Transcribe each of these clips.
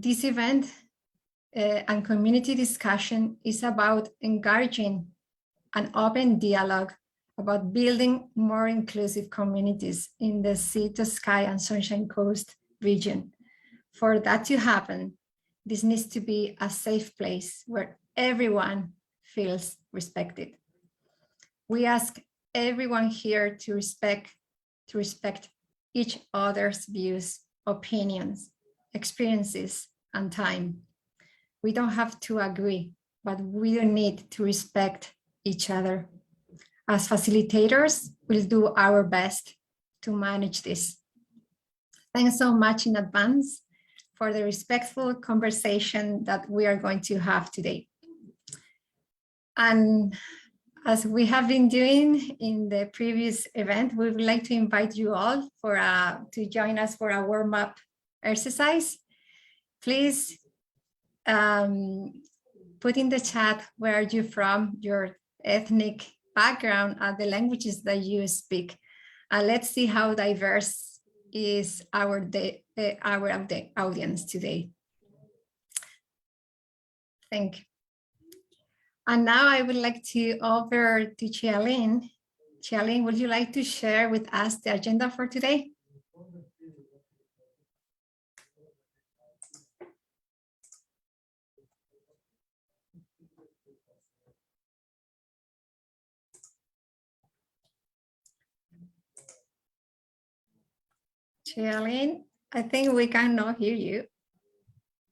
This event and community discussion is about encouraging an open dialogue about building more inclusive communities in the Sea to Sky and Sunshine Coast region. For that to happen, this needs to be a safe place where everyone feels respected. We ask everyone here to respect each other's views, opinions, experiences, and time. We don't have to agree, but we do need to respect each other. As facilitators, we'll do our best to manage this. Thanks so much in advance for the respectful conversation that we are going to have today. And as we have been doing in the previous event, we would like to invite you all to join us for a warm-up exercise. Please put in the chat where are you from, your ethnic background, and the languages that you speak. And let's see how diverse is our audience today. Thank you. And now I would like to offer to Chialin. Chialin, would you like to share with us the agenda for today? Chialin, I think we cannot hear you.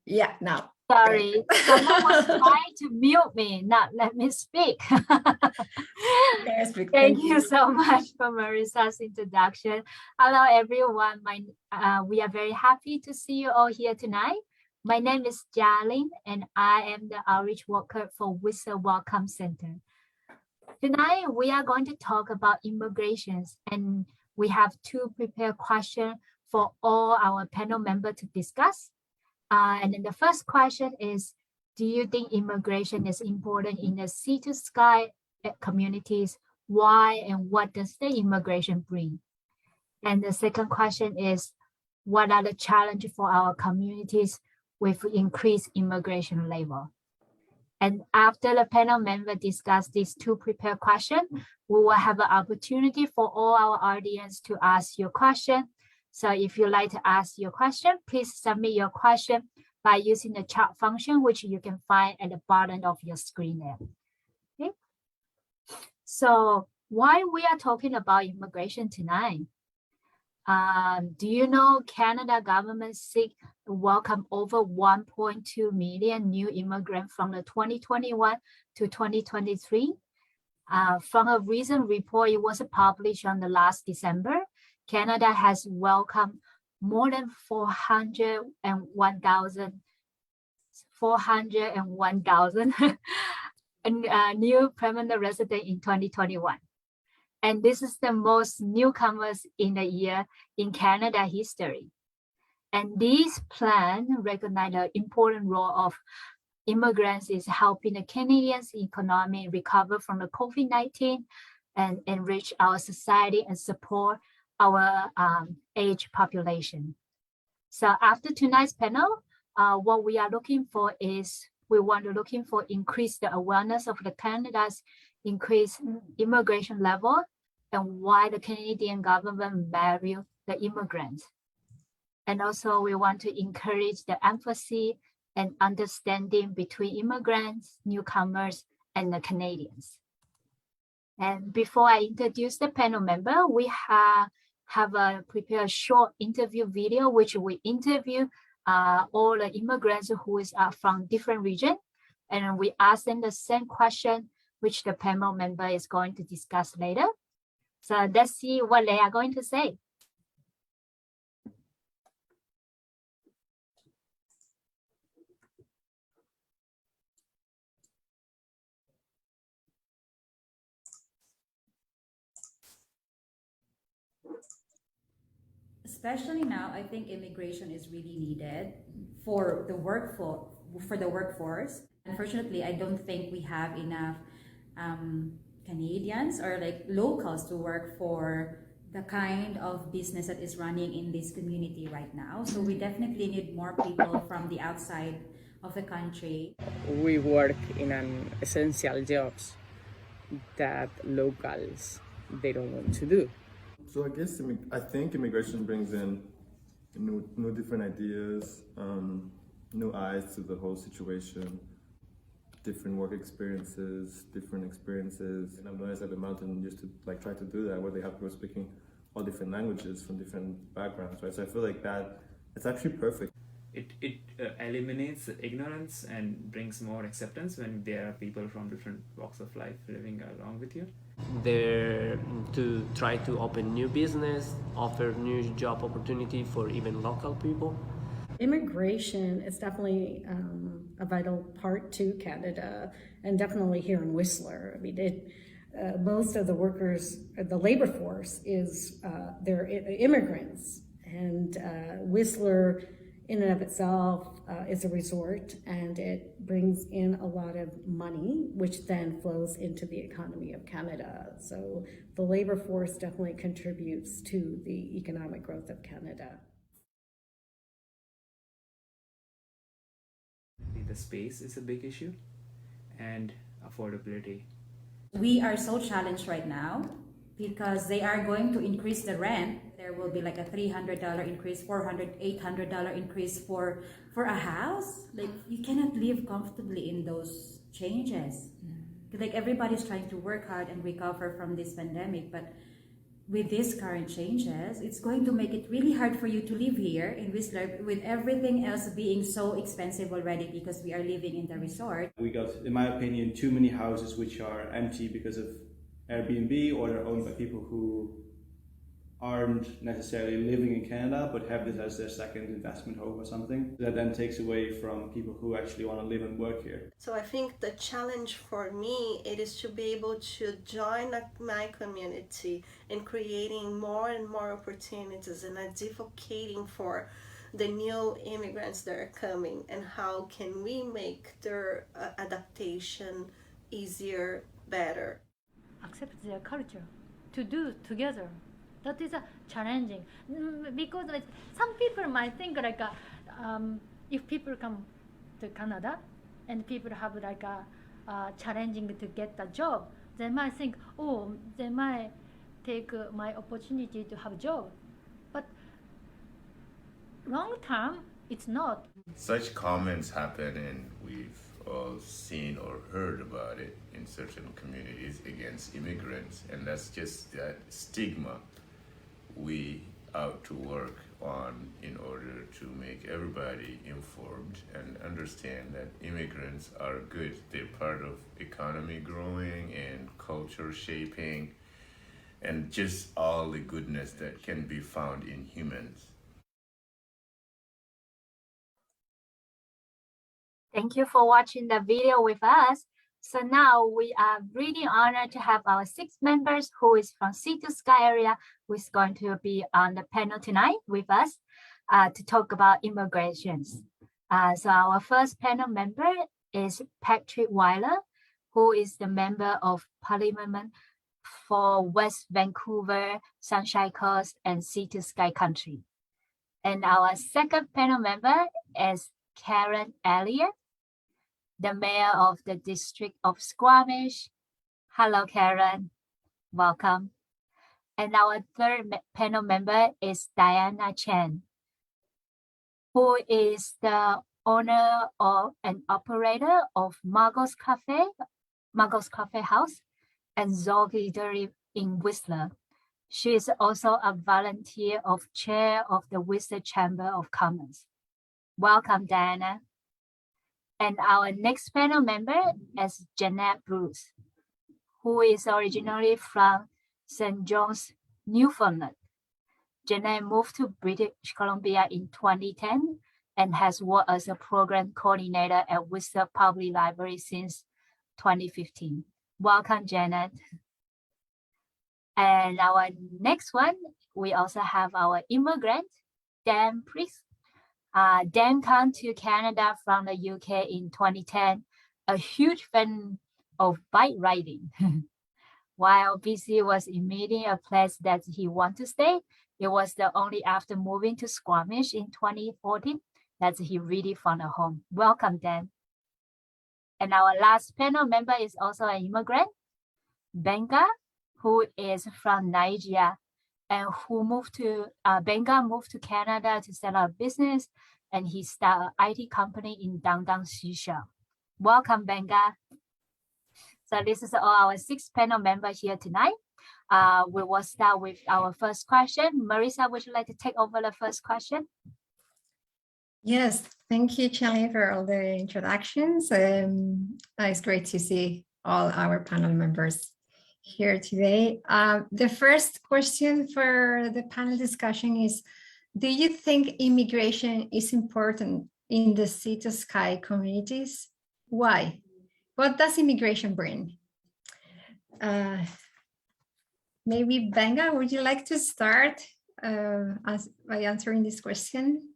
Yeah, now. Sorry, someone was trying to mute me, not let me speak. Yes, Thank you so much for Marissa's introduction. Hello, everyone. We are very happy to see you all here tonight. My name is Jialin, and I am the outreach worker for Whistler Welcome Center. Tonight, we are going to talk about immigrations, and we have two prepared questions for all our panel members to discuss. And then the first question is, do you think immigration is important in the Sea to Sky communities? Why and what does the immigration bring? And the second question is, what are the challenges for our communities with increased immigration level? And after the panel member discuss these two prepared questions, we will have an opportunity for all our audience to ask your question. So if you'd like to ask your question, please submit your question by using the chat function, which you can find at the bottom of your screen there. Okay. So why we are talking about immigration tonight? Do you know Canada government seek to welcome over 1.2 million new immigrants from the 2021 to 2023? From a recent report, it was published on the last December. Canada has welcomed more than 401,000 new permanent residents in 2021. And this is the most newcomers in a year in Canada history. And this plan recognizes the important role of immigrants is helping the Canadian economy recover from the COVID-19 and enrich our society and support our age population. So after tonight's panel, what we are looking for is increase the awareness of the Canada's increased immigration level and why the Canadian government value the immigrants. And also we want to encourage the empathy and understanding between immigrants, newcomers, and the Canadians. And before I introduce the panel member, we have prepared a short interview video, which we interview all the immigrants who are from different regions. And we ask them the same question, which the panel member is going to discuss later. So let's see what they are going to say. Especially now, I think immigration is really needed for the workforce. Unfortunately, I don't think we have enough Canadians or like locals to work for the kind of business that is running in this community right now. So we definitely need more people from the outside of the country. We work in an essential jobs that locals they don't want to do. So I think immigration brings in new different ideas, new eyes to the whole situation, different work experiences, different experiences. And I've noticed that the mountain used to like try to do that, where they have people speaking all different languages from different backgrounds, right? So I feel like that it's actually perfect. It eliminates ignorance and brings more acceptance when there are people from different walks of life living along with you. They're to try to open new business, offer new job opportunity for even local people. Immigration is definitely a vital part to Canada, and definitely here in Whistler. I mean, most of the workers, the labor force is they're immigrants, and Whistler in and of itself is a resort, and it brings in a lot of money, which then flows into the economy of Canada. So the labor force definitely contributes to the economic growth of Canada. The space is a big issue, and affordability. We are so challenged right now because they are going to increase the rent. There will be like a $300 increase, $400, $800 increase for a house. Like you cannot live comfortably in those changes. Like everybody's trying to work hard and recover from this pandemic, but with these current changes, it's going to make it really hard for you to live here in Whistler with everything else being so expensive already because we are living in the resort. We got, in my opinion, too many houses which are empty because of Airbnb, or they're owned by people who aren't necessarily living in Canada but have this as their second investment home or something. That then takes away from people who actually want to live and work here. So I think the challenge for me it is to be able to join my community in creating more and more opportunities and advocating for the new immigrants that are coming, and how can we make their adaptation easier, better. Accept their culture, to do together. That is challenging because like, some people might think like if people come to Canada and people have like a challenging to get a job, they might think, oh, they might take my opportunity to have a job. But long term, it's not. Such comments happen, and we've all seen or heard about it in certain communities against immigrants, and that's just that stigma we out to work on in order to make everybody informed and understand that immigrants are good. They're part of economy growing and culture shaping and just all the goodness that can be found in humans. Thank you for watching the video with us. So now we are really honored to have our 6 members who is from Sea to Sky area, who is going to be on the panel tonight with us to talk about immigrations. So our first panel member is Patrick Weiler, who is the member of Parliament for West Vancouver, Sunshine Coast, and Sea to Sky Country. And our second panel member is Karen Elliott, the mayor of the District of Squamish. Hello, Karen. Welcome. And our third panel member is Diana Chen, who is the owner of and operator of Margot's Coffee House, and Zog Eatery in Whistler. She is also a volunteer of chair of the Whistler Chamber of Commerce. Welcome, Diana. And our next panel member is Jeanette Bruce, who is originally from St. John's, Newfoundland. Jeanette moved to British Columbia in 2010 and has worked as a program coordinator at Whistler Public Library since 2015. Welcome, Janet. And our next one, we also have our immigrant, Dan Priest. Dan came to Canada from the UK in 2010, a huge fan of bike riding. While BC was admitting a place that he want to stay, it was the only after moving to Squamish in 2014 that he really found a home. Welcome, Dan. And our last panel member is also an immigrant, Benga, who is from Nigeria and who moved to, Benga moved to Canada to set up business, and he started an IT company in downtown Shisha. Welcome, Benga. So this is all our 6 panel members here tonight. We will start with our first question. Marisa, would you like to take over the first question? Yes, thank you, Charlie, for all the introductions. It's great to see all our panel members here today. The first question for the panel discussion is, do you think immigration is important in the Sea to Sky communities? Why? What does immigration bring? Maybe Benga, would you like to start by answering this question?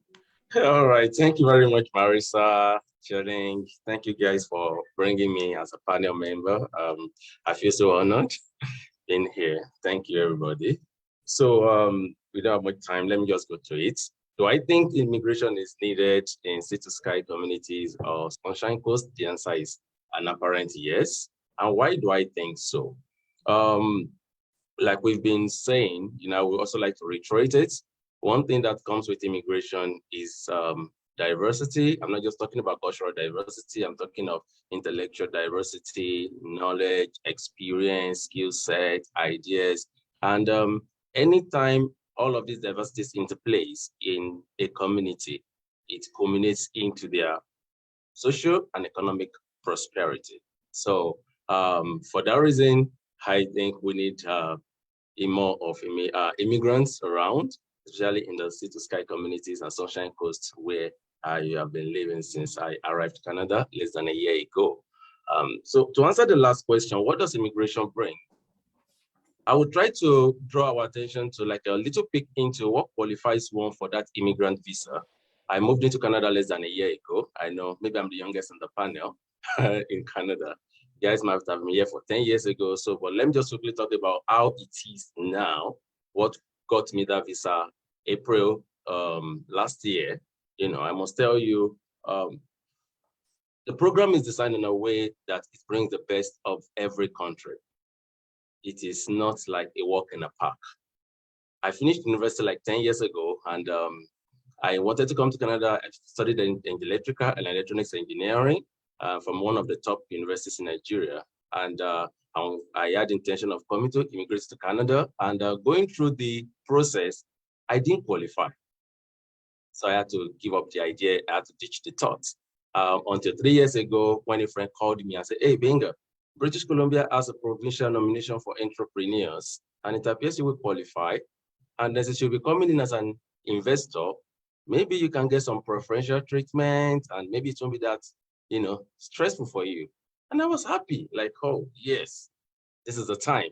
All right, thank you very much, Marisa, Jering. Thank you guys for bringing me as a panel member. I feel so honored being here. Thank you, everybody. So we don't have much time. Let me just go to it. Do I think immigration is needed in Sea to Sky communities or Sunshine Coast? The answer is an apparent yes. And why do I think so? Like we've been saying, we also like to reiterate it. One thing that comes with immigration is diversity. I'm not just talking about cultural diversity. I'm talking of intellectual diversity, knowledge, experience, skill set, ideas. And anytime all of these diversities interplays in a community, it culminates into their social and economic prosperity. So for that reason, I think we need more of immigrants around, especially in the Sea to Sky communities and Sunshine Coast, where I have been living since I arrived to Canada less than a year ago. So to answer the last question, what does immigration bring? I would try to draw our attention to like a little peek into what qualifies one for that immigrant visa. I moved into Canada less than a year ago. I know maybe I'm the youngest on the panel in Canada. You guys might have been here for 10 years ago. So, but let me just quickly talk about how it is now. What got me that visa April last year. I must tell you, the program is designed in a way that it brings the best of every country. It is not like a walk in a park. I finished university like 10 years ago, and I wanted to come to Canada. I studied in electrical and electronics engineering from one of the top universities in Nigeria. And I had the intention of coming to immigrate to Canada, and going through the process, I didn't qualify. So I had to give up the idea. I had to ditch the thoughts. Until 3 years ago, when a friend called me and said, "Hey, Benga, British Columbia has a provincial nomination for entrepreneurs, and it appears you will qualify. And as you'll be coming in as an investor, maybe you can get some preferential treatment, and maybe it won't be that, stressful for you." And I was happy, like, oh, yes, this is the time.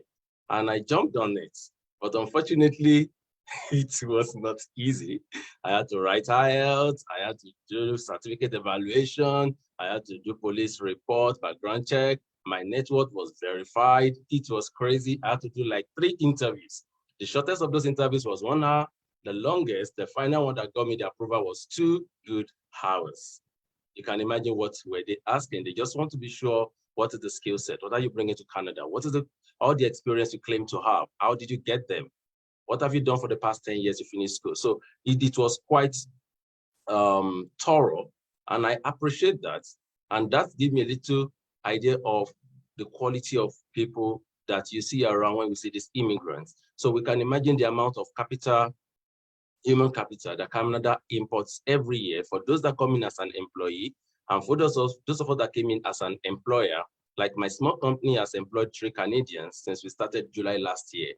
And I jumped on it. But unfortunately, it was not easy. I had to write IELTS, I had to do certificate evaluation, I had to do police report, background check. My network was verified. It was crazy. I had to do like 3 interviews. The shortest of those interviews was 1 hour. The longest, the final one that got me the approval, was 2 good hours. You can imagine what were they asking. They just want to be sure, what is the skill set? What are you bringing to Canada? What is all the experience you claim to have? How did you get them? What have you done for the past 10 years you finished school? So it was quite thorough, and I appreciate that. And that gave me a little idea of the quality of people that you see around when we see these immigrants. So we can imagine the amount of capital, human capital, that Canada imports every year for those that come in as an employee, and for those of us that came in as an employer. Like my small company has employed 3 Canadians since we started July last year.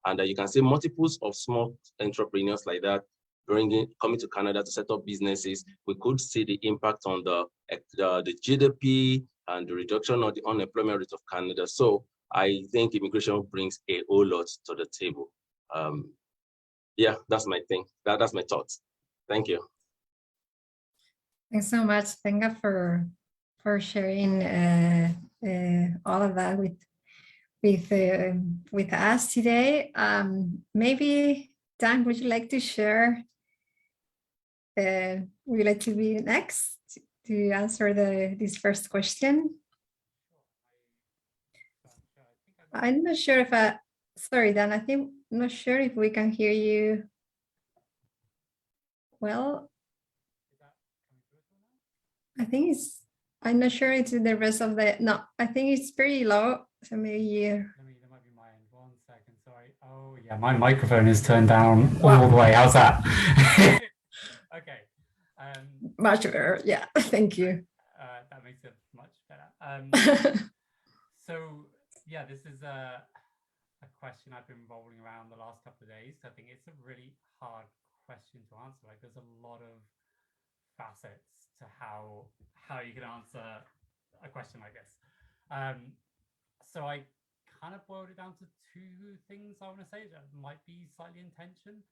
And you can see multiples of small entrepreneurs like that coming to Canada to set up businesses. We could see the impact on the GDP and the reduction of the unemployment rate of Canada. So I think immigration brings a whole lot to the table. Yeah, that's my thing. That's my thoughts. Thank you. Thanks so much, Benga, for sharing all of that with us today. Maybe Dan, would you like to share? Would you like to be next to answer this first question? I'm not sure if sorry, Dan, I'm not sure if we can hear you well. I'm not sure it's the rest of no, I think it's pretty low. So maybe that might be my end. 1 second, sorry. Oh yeah, my microphone is turned down all the way. How's that? Okay. Much better. Yeah, thank you. That makes it much better. So yeah, this is a question I've been rolling around the last couple of days. I think it's a really hard question to answer. Like, there's a lot of facets to how you can answer a question like this. So I kind of boiled it down to two things I want to say that might be slightly in tension.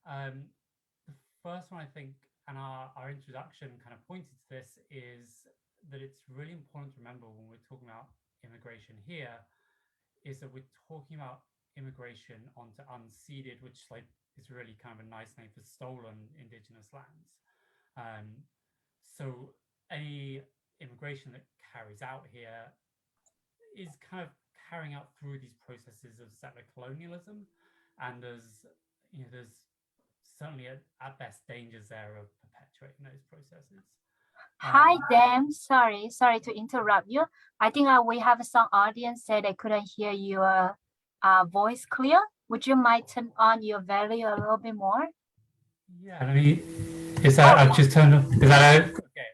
The first one, I think, and our introduction kind of pointed to this, is that it's really important to remember when we're talking about immigration here, is that we're talking about immigration onto unceded, which is really kind of a nice name for stolen indigenous lands. So any immigration that carries out here is kind of carrying out through these processes of settler colonialism, and there's certainly at best dangers there of perpetuating those processes. Hi, Dan. Sorry to interrupt you. I think we have some audience said they couldn't hear your voice clear. Would you mind turn on your volume a little bit more? Yeah, let me. Is that I've just turned on? Is that okay?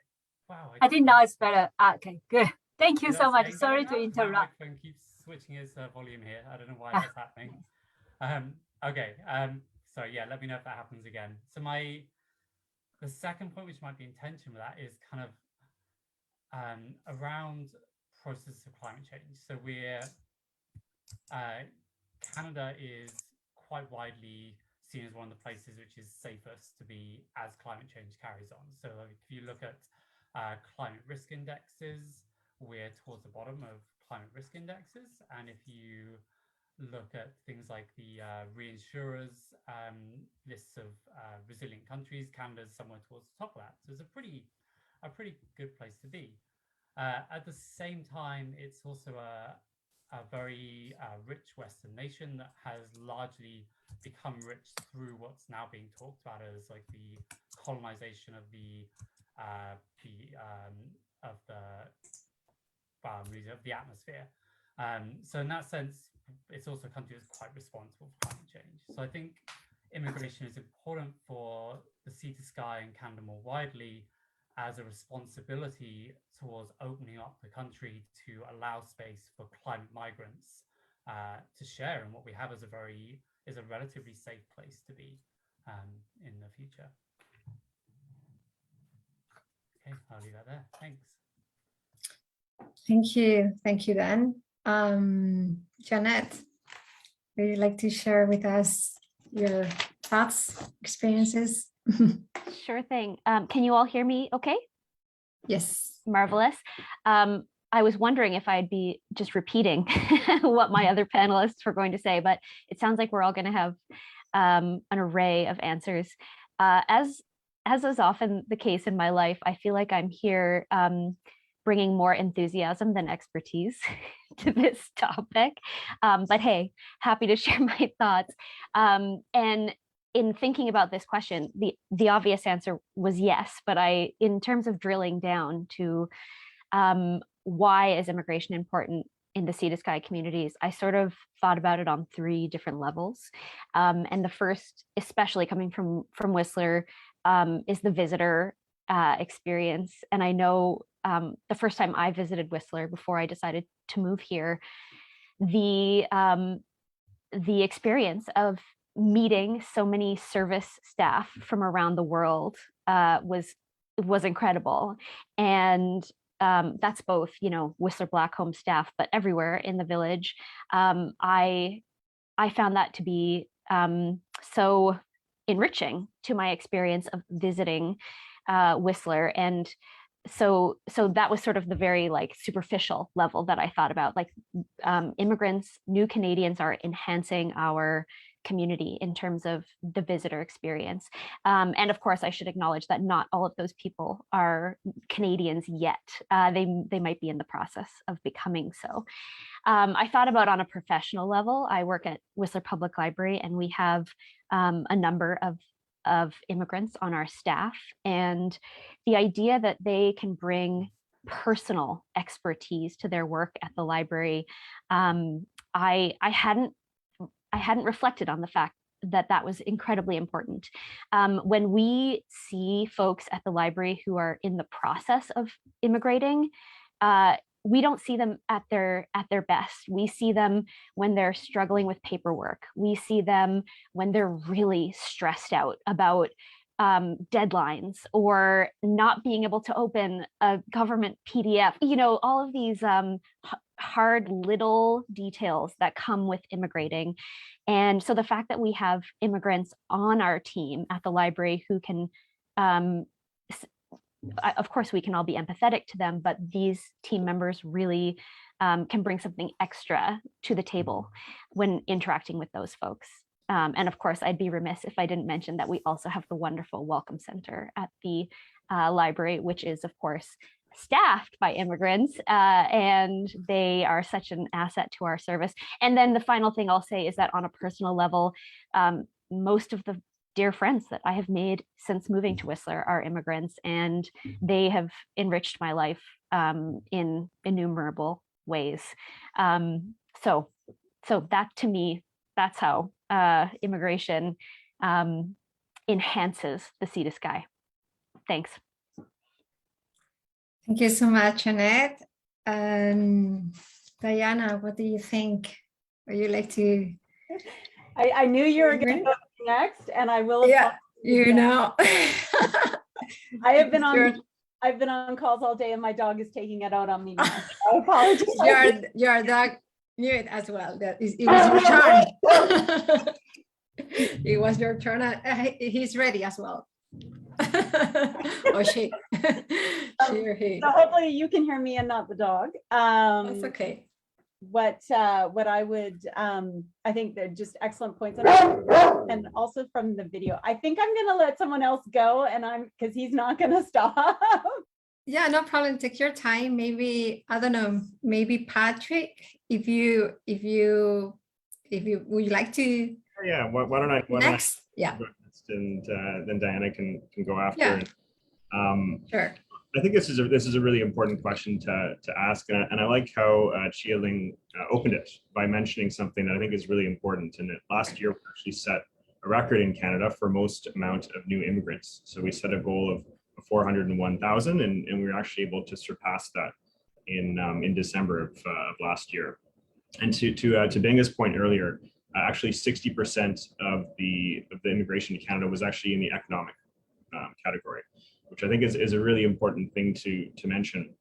Wow. I think now it's better. Okay, good. Thank you so much. Sorry to interrupt. My microphone keeps switching its volume here. I don't know why that's happening. Okay. So yeah, let me know if that happens again. So the second point, which might be in tension with that, is kind of around process of climate change. So Canada is quite widely seen as one of the places which is safest to be as climate change carries on. So if you look at climate risk indexes, we're towards the bottom of climate risk indexes. And if you look at things like the reinsurers lists of resilient countries, Canada's somewhere towards the top of that. So it's a pretty good place to be. At the same time, it's also a very rich Western nation that has largely become rich through what's now being talked about as like the colonization of the atmosphere. So in that sense, it's also a country that's quite responsible for climate change. So I think immigration is important for the Sea to Sky and Canada more widely as a responsibility towards opening up the country to allow space for climate migrants to share in what we have as a relatively safe place to be in the future. Okay, I'll leave that there. Thanks. Thank you, Dan. Janet, would you like to share with us your thoughts, experiences? Sure thing. Can you all hear me okay? Yes. Marvelous. I was wondering if I'd be just repeating what my other panelists were going to say, but it sounds like we're all going to have an array of answers. As is often the case in my life, I feel like I'm here bringing more enthusiasm than expertise to this topic. But hey, happy to share my thoughts. And in thinking about this question, the obvious answer was yes, but in terms of drilling down to why is immigration important in the Sea to Sky communities, I sort of thought about it on 3 different levels. And the first, especially coming from Whistler, is the visitor experience. And I know the first time I visited Whistler before I decided to move here, the experience of meeting so many service staff from around the world was incredible. And that's both, Whistler Blackcomb staff, but everywhere in the village. I found that to be so enriching to my experience of visiting Whistler. And so that was sort of the very like superficial level that I thought about. Like immigrants, new Canadians are enhancing our community in terms of the visitor experience. And of course, I should acknowledge that not all of those people are Canadians yet. They might be in the process of becoming so. I thought about on a professional level. I work at Whistler Public Library, and we have a number of immigrants on our staff, and the idea that they can bring personal expertise to their work at the library, I hadn't reflected on the fact that that was incredibly important. When we see folks at the library who are in the process of immigrating, we don't see them at their best. We see them when they're struggling with paperwork. We see them when they're really stressed out about deadlines or not being able to open a government PDF. You know, all of these hard little details that come with immigrating. And so the fact that we have immigrants on our team at the library who can of course, we can all be empathetic to them, but these team members really can bring something extra to the table when interacting with those folks. And of course, I'd be remiss if I didn't mention that we also have the wonderful Welcome Center at the library, which is, of course, staffed by immigrants, and they are such an asset to our service. And then the final thing I'll say is that on a personal level, most of the dear friends that I have made since moving to Whistler are immigrants, and they have enriched my life in innumerable ways. So that, to me, that's how immigration enhances the sea to sky. Thanks. Thank you so much, Annette. Diana, what do you think? Would you like to? I knew you were going to go next, and I will. Yeah, you know. I've been on calls all day, and my dog is taking it out on me now. I apologize. Your dog knew it as well. That it was your turn. It was your turn. He's ready as well. Or she. She or he. So hopefully you can hear me and not the dog. That's okay. What I would I think they're just excellent points, and also from the video. I think I'm gonna let someone else go, and because he's not gonna stop. Yeah, no problem. Take your time. Maybe, I don't know, maybe Patrick, if you would you like to? Yeah, why don't I next? Yeah. And then Diana can go after. Yeah. Sure. I think this is a really important question to ask, and I like how Chia-Ling opened it by mentioning something that I think is really important. And last year we actually set a record in Canada for most amount of new immigrants. So we set a goal of 401,000, and we were actually able to surpass that in December of last year. And to Benga's point earlier, actually 60% of the immigration to Canada was actually in the economic category, which I think is a really important thing to mention.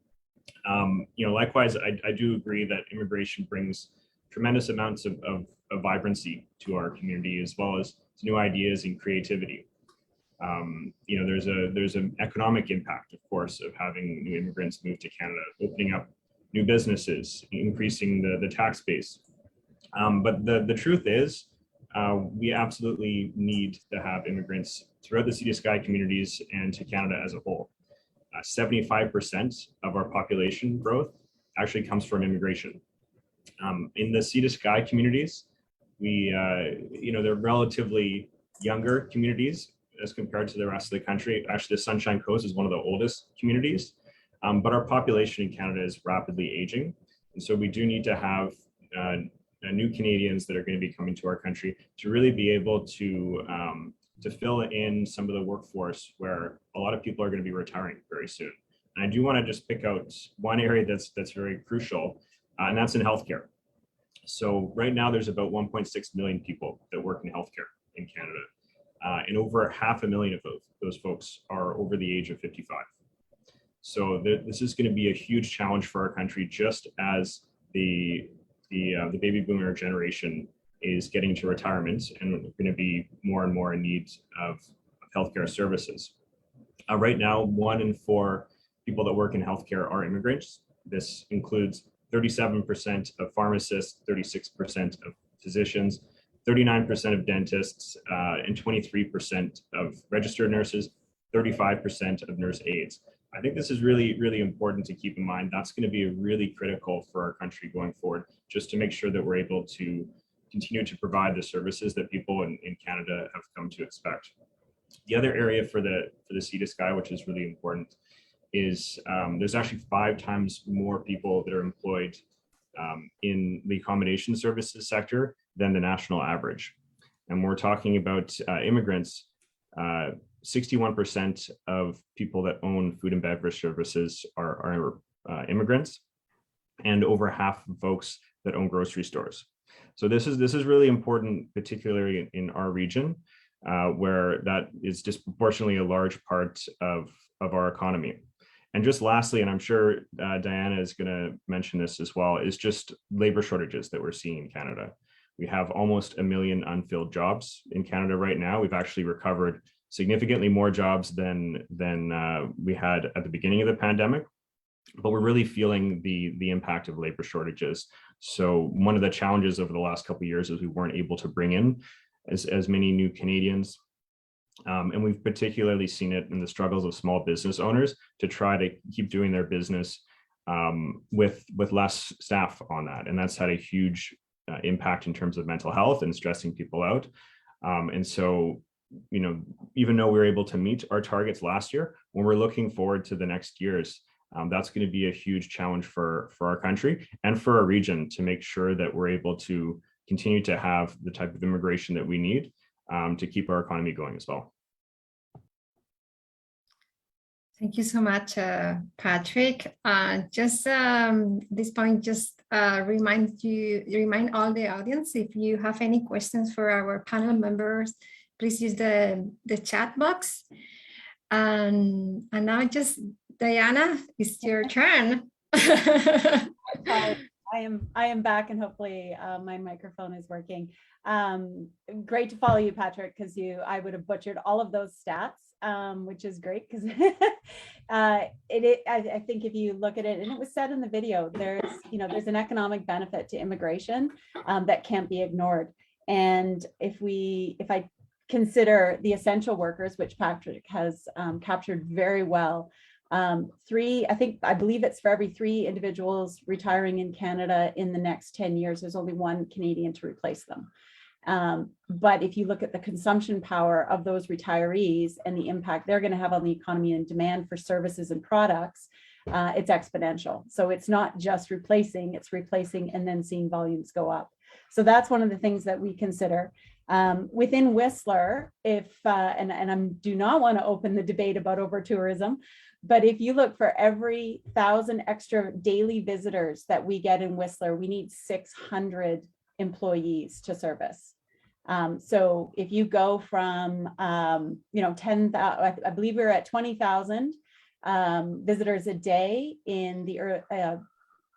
Likewise, I do agree that immigration brings tremendous amounts of vibrancy to our community, as well as new ideas and creativity. There's an economic impact, of course, of having new immigrants move to Canada, opening up new businesses, increasing the tax base. But the truth is, we absolutely need to have immigrants throughout the Sea to Sky communities and to Canada as a whole. 75% of our population growth actually comes from immigration. In the Sea to Sky communities, they're relatively younger communities as compared to the rest of the country. Actually, the Sunshine Coast is one of the oldest communities, but our population in Canada is rapidly aging. And so we do need to have new Canadians that are going to be coming to our country to really be able to fill in some of the workforce where a lot of people are going to be retiring very soon. And I do want to just pick out one area that's very crucial, and that's in healthcare. So right now there's about 1.6 million people that work in healthcare in Canada, and over 500,000 of those folks are over the age of 55. So this is going to be a huge challenge for our country, just as the baby boomer generation is getting to retirement, and we're going to be more and more in need of healthcare services. Right now, 1 in 4 people that work in healthcare are immigrants. This includes 37% of pharmacists, 36% of physicians, 39% of dentists, and 23% of registered nurses, 35% of nurse aides. I think this is really, really important to keep in mind. That's going to be really critical for our country going forward, just to make sure that we're able to continue to provide the services that people in Canada have come to expect. The other area for the Sea to Sky, which is really important, is there's actually 5 times more people that are employed in the accommodation services sector than the national average. And we're talking about immigrants. 61% of people that own food and beverage services are immigrants, and over half of folks that own grocery stores. So this is really important, particularly in our region, where that is disproportionately a large part of our economy. And just lastly, and I'm sure Diana is going to mention this as well, is just labor shortages that we're seeing in Canada. We have almost 1 million unfilled jobs in Canada right now. We've actually recovered significantly more jobs than we had at the beginning of the pandemic, but we're really feeling the impact of labor shortages. So one of the challenges over the last couple of years is we weren't able to bring in as many new Canadians. And we've particularly seen it in the struggles of small business owners to try to keep doing their business with less staff on that. And that's had a huge impact in terms of mental health and stressing people out. And so, you know, even though we were able to meet our targets last year, when we're looking forward to the next years, that's going to be a huge challenge for our country and for our region to make sure that we're able to continue to have the type of immigration that we need to keep our economy going as well. Thank you so much, Patrick. Just this point, just remind all the audience, if you have any questions for our panel members, please use the chat box. And now just, Diana, it's your turn. I am back, and hopefully my microphone is working. Great to follow you, Patrick, because I would have butchered all of those stats, which is great because I think if you look at it, and it was said in the video, there's an economic benefit to immigration that can't be ignored. And if I consider the essential workers, which Patrick has captured very well, I believe it's for every 3 individuals retiring in Canada in the next 10 years, there's only 1 Canadian to replace them. But if you look at the consumption power of those retirees and the impact they're going to have on the economy and demand for services and products, it's exponential. So it's not just replacing, it's replacing and then seeing volumes go up. So that's one of the things that we consider. Within Whistler, and I do not want to open the debate about over-tourism, but if you look for every 1,000 extra daily visitors that we get in Whistler, we need 600 employees to service. So if you go from 10,000, I believe we were at 20,000 visitors a day in the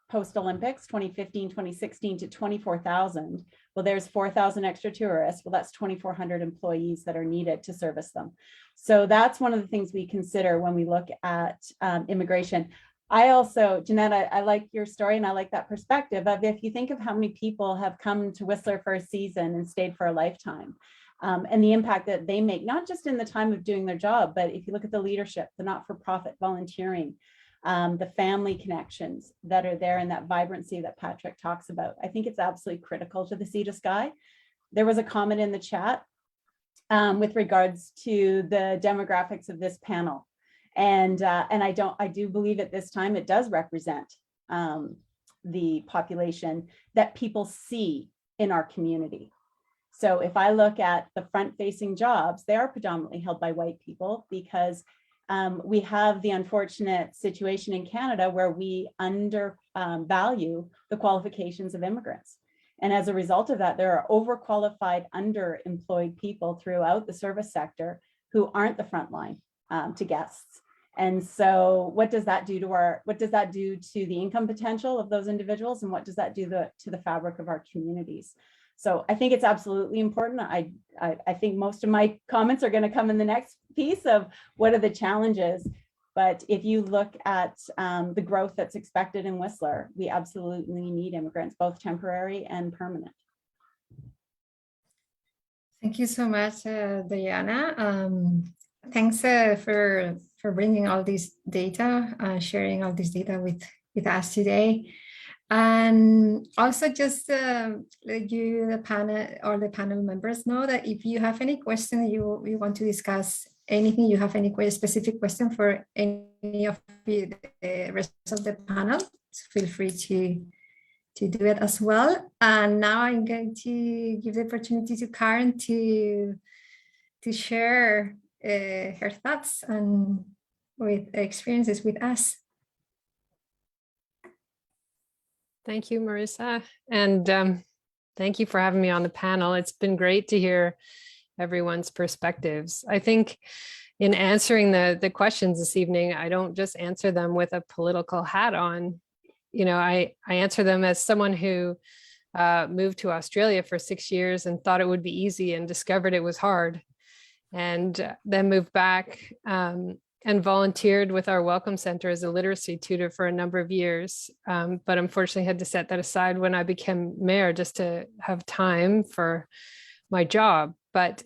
post-Olympics, 2015, 2016 to 24,000. Well, there's 4,000 extra tourists. Well, that's 2,400 employees that are needed to service them. So that's one of the things we consider when we look at immigration. I also, Jeanette, I like your story and I like that perspective of if you think of how many people have come to Whistler for a season and stayed for a lifetime, and the impact that they make, not just in the time of doing their job, but if you look at the leadership, the not-for-profit volunteering, the family connections that are there and that vibrancy that Patrick talks about. I think it's absolutely critical to the Sea to Sky. There was a comment in the chat with regards to the demographics of this panel. And I do believe at this time it does represent the population that people see in our community. So if I look at the front-facing jobs, they are predominantly held by white people because we have the unfortunate situation in Canada where we undervalue the qualifications of immigrants. And as a result of that, there are overqualified, underemployed people throughout the service sector who aren't the front line to guests. And so what does that do to the income potential of those individuals? And what does that do to the fabric of our communities? So I think it's absolutely important. I think most of my comments are going to come in the next piece of what are the challenges. But if you look at the growth that's expected in Whistler, we absolutely need immigrants, both temporary and permanent. Thank you so much, Diana. Thanks for bringing all this data, sharing all this data with us today. And also just let you, the panel, or the panel members know that if you have any question you want to discuss, anything, you have any specific question for any of the rest of the panel, feel free to do it as well. And now I'm going to give the opportunity to Karen to share her thoughts and with experiences with us. Thank you, Marissa. And thank you for having me on the panel. It's been great to hear everyone's perspectives. I think in answering the questions this evening, I don't just answer them with a political hat on. You know, I answer them as someone who moved to Australia for 6 years and thought it would be easy and discovered it was hard. And then moved back and volunteered with our Welcome Center as a literacy tutor for a number of years. But unfortunately had to set that aside when I became mayor just to have time for my job. But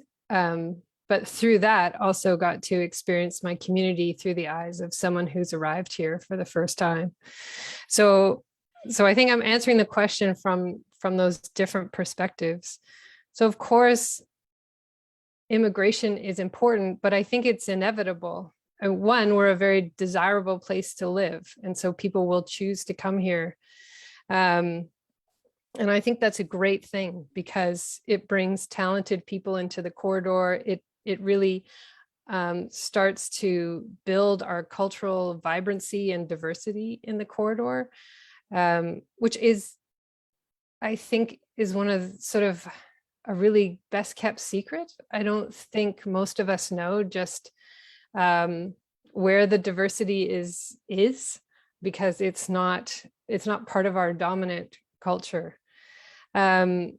through that also got to experience my community through the eyes of someone who's arrived here for the first time. So I think I'm answering the question from those different perspectives. So of course, immigration is important, but I think it's inevitable. And one, we're a very desirable place to live. And so people will choose to come here. And I think that's a great thing because it brings talented people into the corridor. It really starts to build our cultural vibrancy and diversity in the corridor, which is, I think, is one of sort of a really best kept secret. I don't think most of us know just where the diversity is because it's not part of our dominant culture. And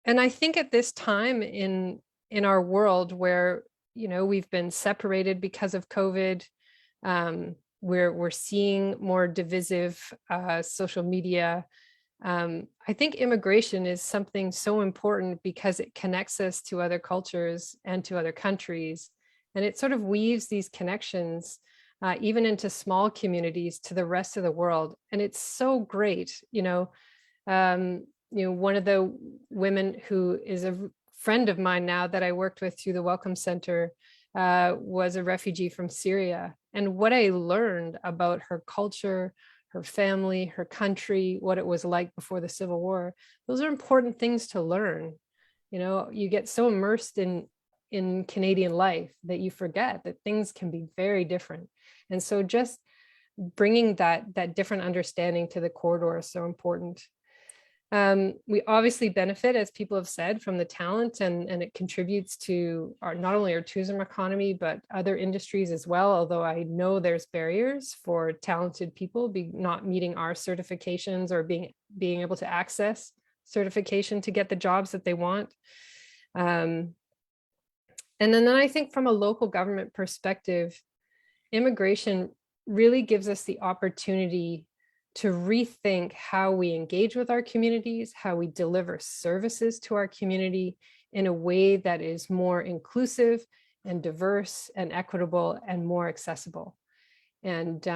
I think at this time in our world where, you know, we've been separated because of COVID, we're seeing more divisive social media. I think immigration is something so important because it connects us to other cultures and to other countries. And it sort of weaves these connections even into small communities to the rest of the world. And it's so great, one of the women who is a friend of mine now that I worked with through the Welcome Center was a refugee from Syria. And what I learned about her culture, her family, her country, what it was like before the Civil War, those are important things to learn. You know, you get so immersed in Canadian life that you forget that things can be very different. And so just bringing that different understanding to the corridor is so important. We obviously benefit, as people have said, from the talent, and it contributes to not only our tourism economy, but other industries as well. Although I know there's barriers for talented people not meeting our certifications or being able to access certification to get the jobs that they want. And then I think from a local government perspective, immigration really gives us the opportunity to rethink how we engage with our communities, how we deliver services to our community in a way that is more inclusive and diverse and equitable and more accessible. And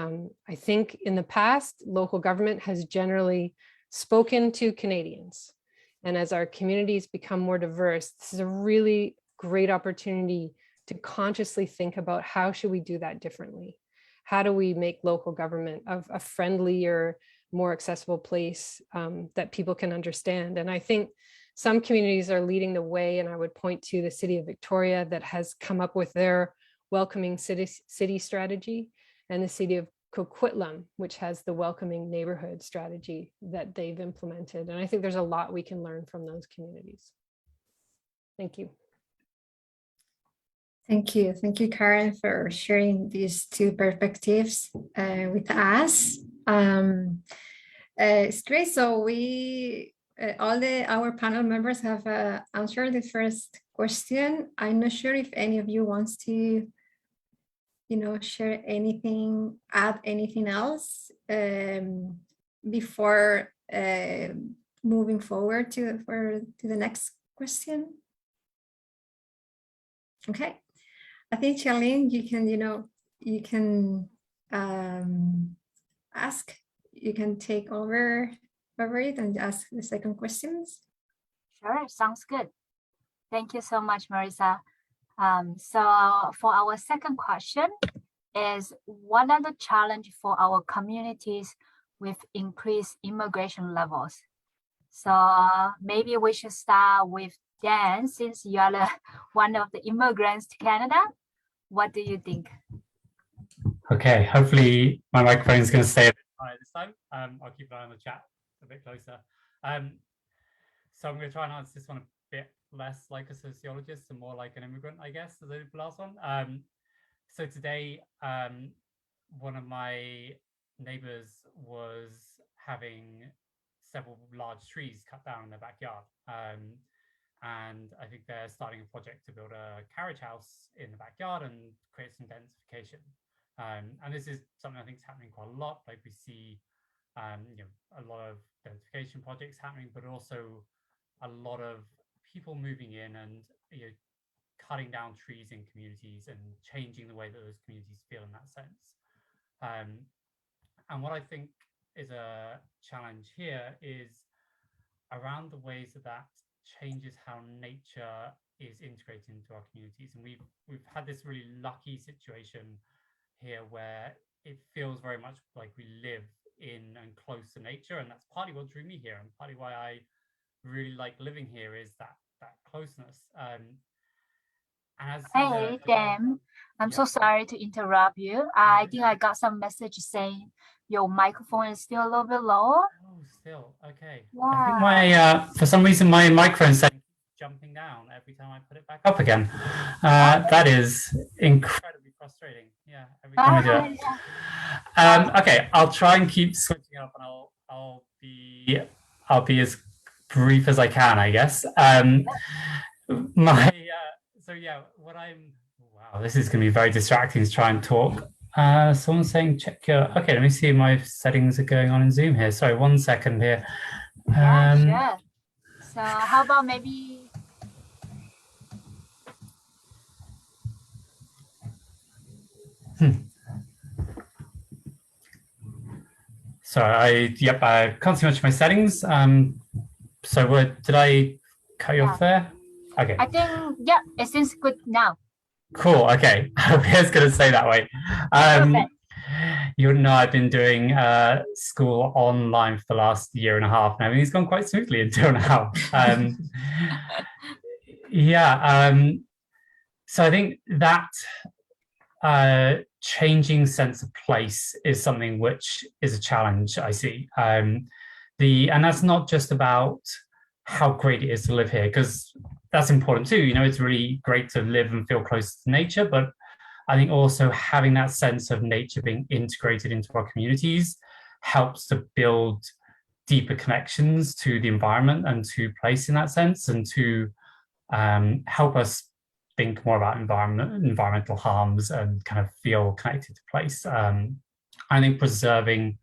I think in the past, local government has generally spoken to Canadians. And as our communities become more diverse, this is a really great opportunity to consciously think about how should we do that differently? How do we make local government a friendlier, more accessible place that people can understand? And I think some communities are leading the way, and I would point to the City of Victoria that has come up with their welcoming city strategy, and the City of Coquitlam, which has the welcoming neighborhood strategy that they've implemented. And I think there's a lot we can learn from those communities. Thank you. Thank you. Thank you, Karen, for sharing these two perspectives with us. It's great. So we, our panel members have answered the first question. I'm not sure if any of you wants to share anything, add anything else before moving forward to the next question? Okay, I think Charlene, you can ask. You can take over it and ask the second questions. Sure, sounds good. Thank you so much, Marisa. So for our second question is, what are the challenges for our communities with increased immigration levels? So maybe we should start with Dan, since you are one of the immigrants to Canada. What do you think? Okay, hopefully my microphone is going to stay a bit higher this time. I'll keep an eye on the chat a bit closer. So I'm going to try and answer this one a bit less like a sociologist and more like an immigrant, I guess, as the last one. So today, one of my neighbors was having several large trees cut down in their backyard. And I think they're starting a project to build a carriage house in the backyard and create some densification. And this is something I think is happening quite a lot. Like we see, a lot of densification projects happening, but also a lot of people moving in and cutting down trees in communities and changing the way that those communities feel in that sense. And what I think is a challenge here is around the ways that changes how nature is integrated into our communities. And we've had this really lucky situation here where it feels very much like we live in and close to nature, and that's partly what drew me here, and partly why I really like living here is that closeness. Hey, Dan, I'm so sorry to interrupt you. I think I got some message saying your microphone is still a little bit lower. Oh, still, okay. Wow. I think my, for some reason, my microphone setting keeps jumping down every time I put it back up again. That is incredibly frustrating. Yeah, every time I do it. Okay, I'll try and keep switching up, and I'll be as brief as I can, I guess. So yeah, wow, this is going to be very distracting to try and talk. Someone's saying check your, okay, let me see if my settings are going on in Zoom here. Sorry, 1 second here. Yeah, sure. So how about maybe... Sorry, I can't see much of my settings. So did I cut you off there? Okay. I think, yeah, it seems good now. Cool, okay. I was going to say that way. You know, I've been doing school online for the last year and a half, and everything's gone quite smoothly until now. So I think that changing sense of place is something which is a challenge I see. And that's not just about how great it is to live here, because that's important too. You know, it's really great to live and feel close to nature, but I think also having that sense of nature being integrated into our communities helps to build deeper connections to the environment and to place in that sense, and to help us think more about environmental harms and kind of feel connected to place. I think preserving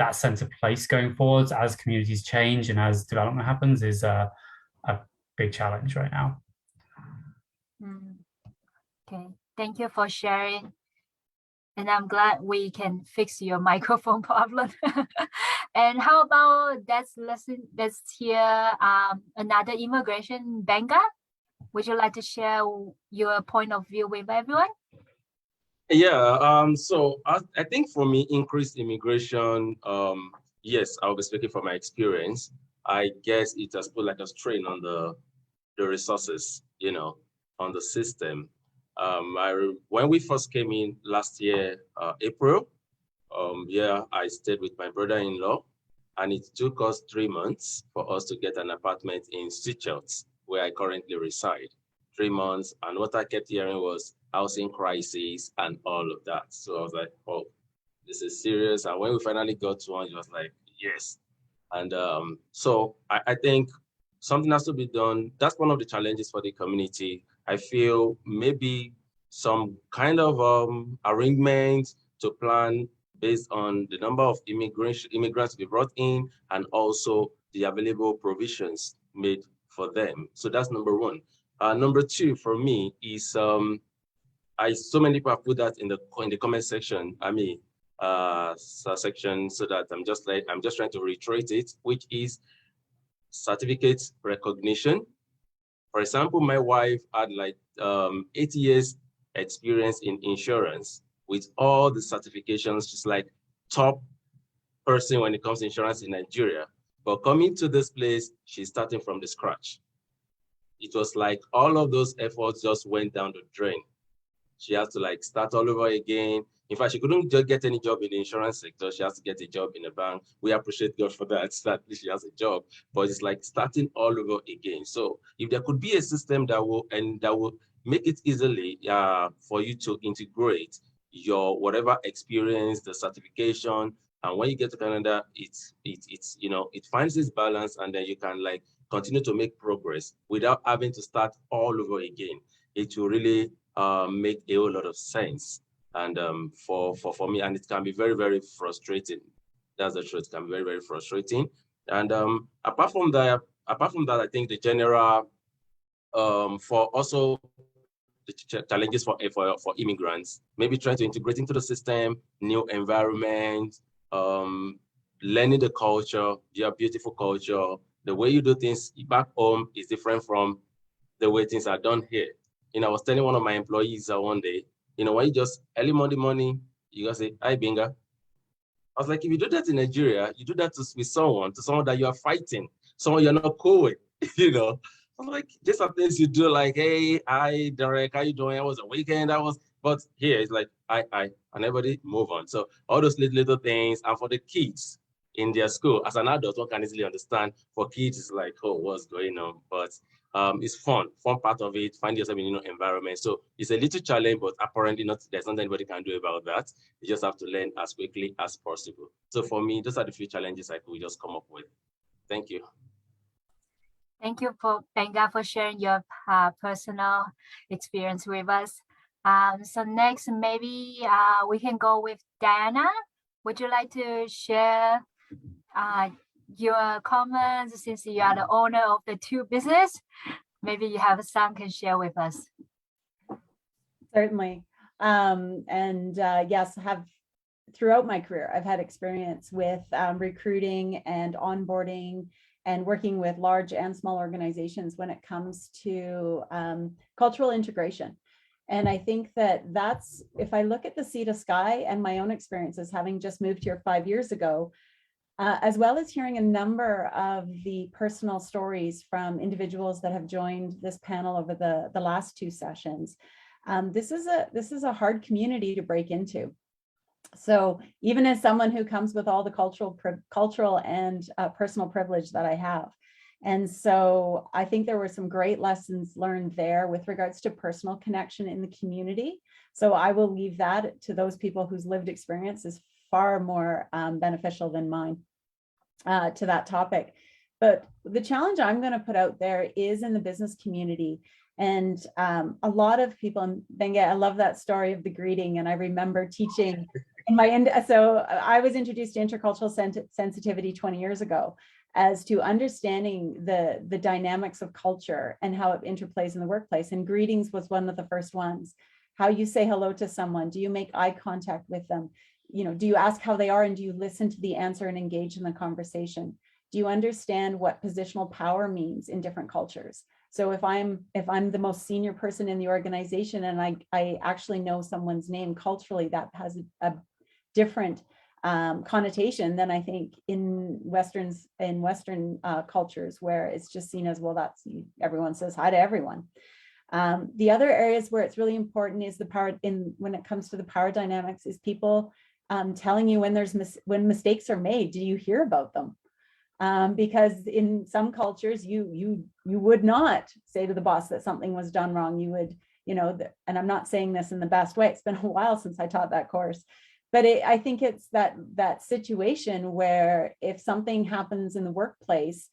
that sense of place going forwards as communities change and as development happens is a big challenge right now. Okay, thank you for sharing. And I'm glad we can fix your microphone problem. And how about let's hear another immigration banker. Would you like to share your point of view with everyone? Yeah, so I think for me, increased immigration, yes, I'll be speaking from my experience. I guess it has put like a strain on the resources, you know, on the system. When we first came in last year, April, I stayed with my brother-in-law, and it took us 3 months for us to get an apartment in Seychelles, where I currently reside. 3 months, and what I kept hearing was housing crisis and all of that. So I was like, oh, this is serious. And when we finally got to one, it was like, yes. And so I think something has to be done. That's one of the challenges for the community. I feel maybe some kind of arrangement to plan based on the number of immigrants to be brought in and also the available provisions made for them. So that's number one. Number two for me is so many people have put that in the comment section. Section, so that I'm just trying to reiterate it, which is certificate recognition. For example, my wife had like 8 years experience in insurance with all the certifications. She's like top person when it comes to insurance in Nigeria. But coming to this place, she's starting from the scratch. It was like all of those efforts just went down the drain. She has to like start all over again. In fact, she couldn't just get any job in the insurance sector. She has to get a job in a bank. We appreciate God for that. At least she has a job, but it's like starting all over again. So if there could be a system that will make it easily for you to integrate your whatever experience, the certification, and when you get to Canada, it's it finds this balance, and then you can like continue to make progress without having to start all over again. It will really make a whole lot of sense. And for me, and it can be very, very frustrating. That's the truth. It can be very, very frustrating. And apart from that, I think the general for also the challenges for immigrants, maybe trying to integrate into the system, new environment, learning the culture, your beautiful culture. The way you do things back home is different from the way things are done here. I was telling one of my employees one day, when you just early Monday morning, you gotta say, "Hi, Binga." I was like, if you do that in Nigeria, you do that to someone that you are fighting, someone you're not cool with, I'm like, these are things you do, like, "Hey, hi, Derek, how you doing? It was a weekend. But here it's like, I, and everybody move on. So all those little things, and for the kids in their school, as an adult, one can easily understand. For kids, it's like, oh, what's going on? But it's fun part of it, find yourself in a new environment. So it's a little challenge, but apparently there's nothing anybody can do about that. You just have to learn as quickly as possible. So for me, those are the few challenges I could just come up with. Thank you. Thank you, Benga, for sharing your personal experience with us. So next, maybe we can go with Diana. Would you like to share your comments, since you are the owner of the two business? Maybe you have some can share with us. Certainly. Yes, throughout my career, I've had experience with recruiting and onboarding and working with large and small organizations when it comes to cultural integration. And I think that's, if I look at the sea to sky and my own experiences, having just moved here 5 years ago, as well as hearing a number of the personal stories from individuals that have joined this panel over the last 2 sessions, this is a hard community to break into. So even as someone who comes with all the cultural and personal privilege that I have. And so I think there were some great lessons learned there with regards to personal connection in the community. So I will leave that to those people whose lived experience is far more beneficial than mine to that topic. But the challenge I'm going to put out there is in the business community. And a lot of people, and Benga, I love that story of the greeting. And I remember teaching so I was introduced to intercultural sensitivity 20 years ago as to understanding the dynamics of culture and how it interplays in the workplace. And greetings was one of the first ones. How you say hello to someone. Do you make eye contact with them? Do you ask how they are, and do you listen to the answer and engage in the conversation? Do you understand what positional power means in different cultures? So if I'm the most senior person in the organization and I actually know someone's name culturally, that has a different connotation than I think in Western cultures, where it's just seen as, well, that's, everyone says hi to everyone. The other areas where it's really important is when it comes to the power dynamics, is people telling you when mistakes are made. Do you hear about them? Because in some cultures, you would not say to the boss that something was done wrong. You would, and I'm not saying this in the best way. It's been a while since I taught that course, but I think it's that situation where if something happens in the workplace,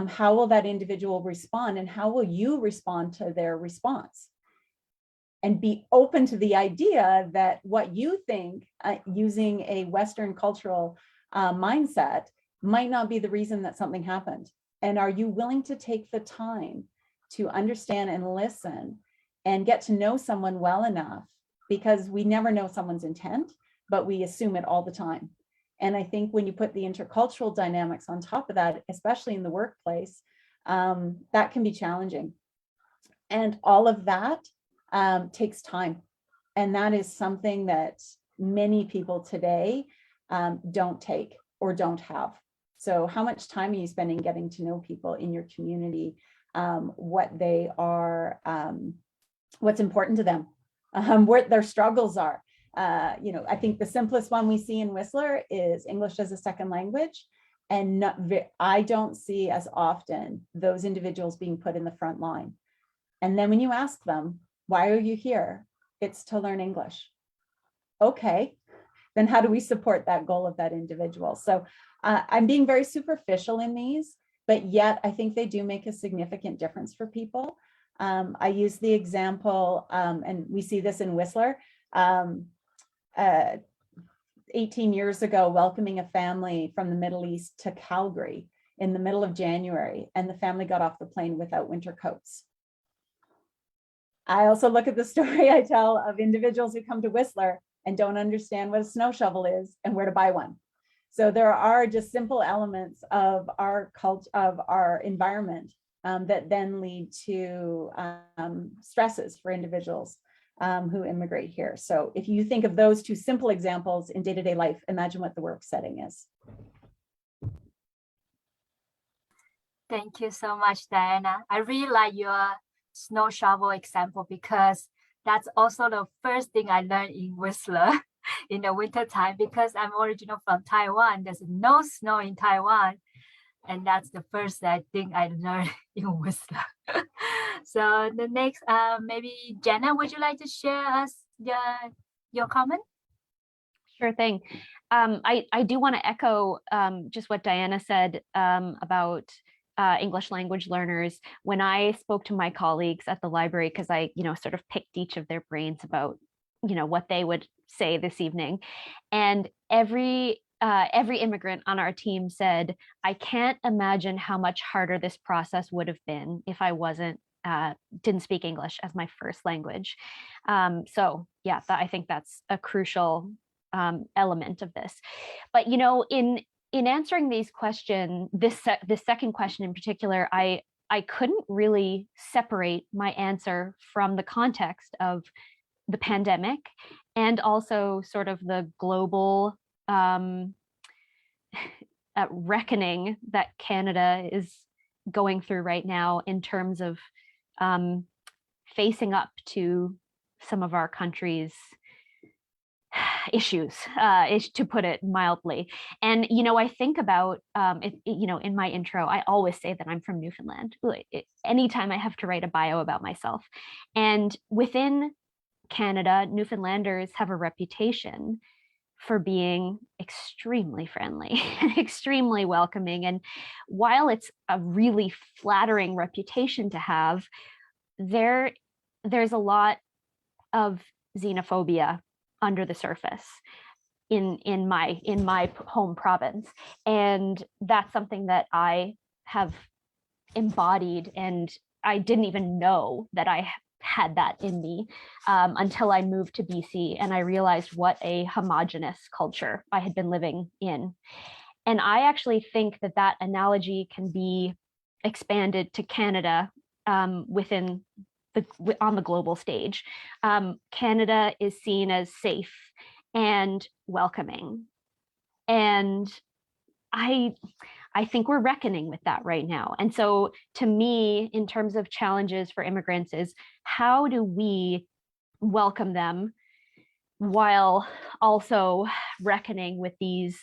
how will that individual respond, and how will you respond to their response? and be open to the idea that what you think using a Western cultural mindset might not be the reason that something happened. And are you willing to take the time to understand and listen and get to know someone well enough? Because we never know someone's intent, but we assume it all the time. And I think when you put the intercultural dynamics on top of that, especially in the workplace, that can be challenging. And all of that takes time. And that is something that many people today don't take or don't have. So how much time are you spending getting to know people in your community, what they are, what's important to them, what their struggles are. I think the simplest one we see in Whistler is English as a second language. And I don't see as often those individuals being put in the front line. And then when you ask them, why are you here? It's to learn English. Okay, then how do we support that goal of that individual? So I'm being very superficial in these, but yet I think they do make a significant difference for people. I use the example, and we see this in Whistler, 18 years ago, welcoming a family from the Middle East to Calgary in the middle of January, and the family got off the plane without winter coats. I also look at the story I tell of individuals who come to Whistler and don't understand what a snow shovel is and where to buy one. So there are just simple elements of our culture, of our environment, that then lead to stresses for individuals who immigrate here. So if you think of those two simple examples in day-to-day life, imagine what the work setting is. Thank you so much, Diana. I really like your snow shovel example, because that's also the first thing I learned in Whistler in the winter time, because I'm original from Taiwan. There's no snow in Taiwan. And that's the first thing I learned in Whistler. So the next, maybe Jenna, would you like to share us your comment? Sure thing. I do want to echo just what Diana said about English language learners. When I spoke to my colleagues at the library, because I, sort of picked each of their brains about, what they would say this evening, and every immigrant on our team said, I can't imagine how much harder this process would have been if I didn't speak English as my first language. So yeah, I think that's a crucial element of this. But in answering these questions, this second question in particular, I couldn't really separate my answer from the context of the pandemic and also sort of the global reckoning that Canada is going through right now in terms of facing up to some of our country's issues, to put it mildly. And, I think about, in my intro, I always say that I'm from Newfoundland. Anytime I have to write a bio about myself. And within Canada, Newfoundlanders have a reputation for being extremely friendly, extremely welcoming. And while it's a really flattering reputation to have, there's a lot of xenophobia under the surface in my home province. And that's something that I have embodied, and I didn't even know that I had that in me until I moved to BC and I realized what a homogenous culture I had been living in. And I actually think that analogy can be expanded to Canada on the global stage. Canada is seen as safe and welcoming. And I think we're reckoning with that right now. And so to me, in terms of challenges for immigrants, is how do we welcome them while also reckoning with these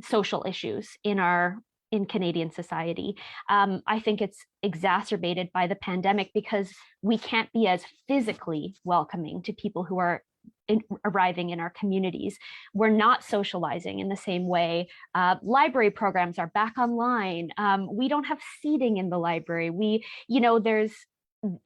social issues in Canadian society. I think it's exacerbated by the pandemic because we can't be as physically welcoming to people who are arriving in our communities. We're not socializing in the same way. Library programs are back online. We don't have seating in the library. There's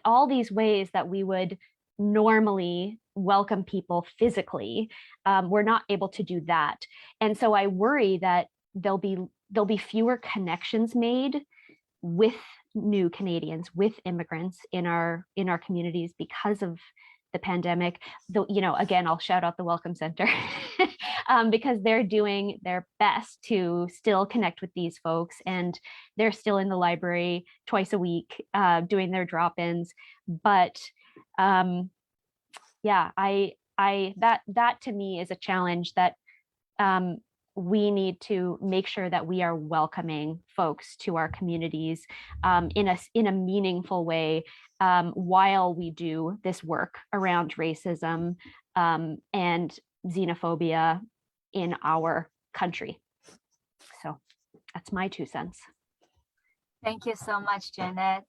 all these ways that we would normally welcome people physically. We're not able to do that. And so I worry that there'll be fewer connections made with new Canadians, with immigrants in our communities because of the pandemic. Though, again, I'll shout out the Welcome Center because they're doing their best to still connect with these folks, and they're still in the library twice a week doing their drop-ins. But yeah, that to me is a challenge that we need to make sure that we are welcoming folks to our communities in a meaningful way while we do this work around racism and xenophobia in our country. So that's my 2 cents. Thank you so much, Janet.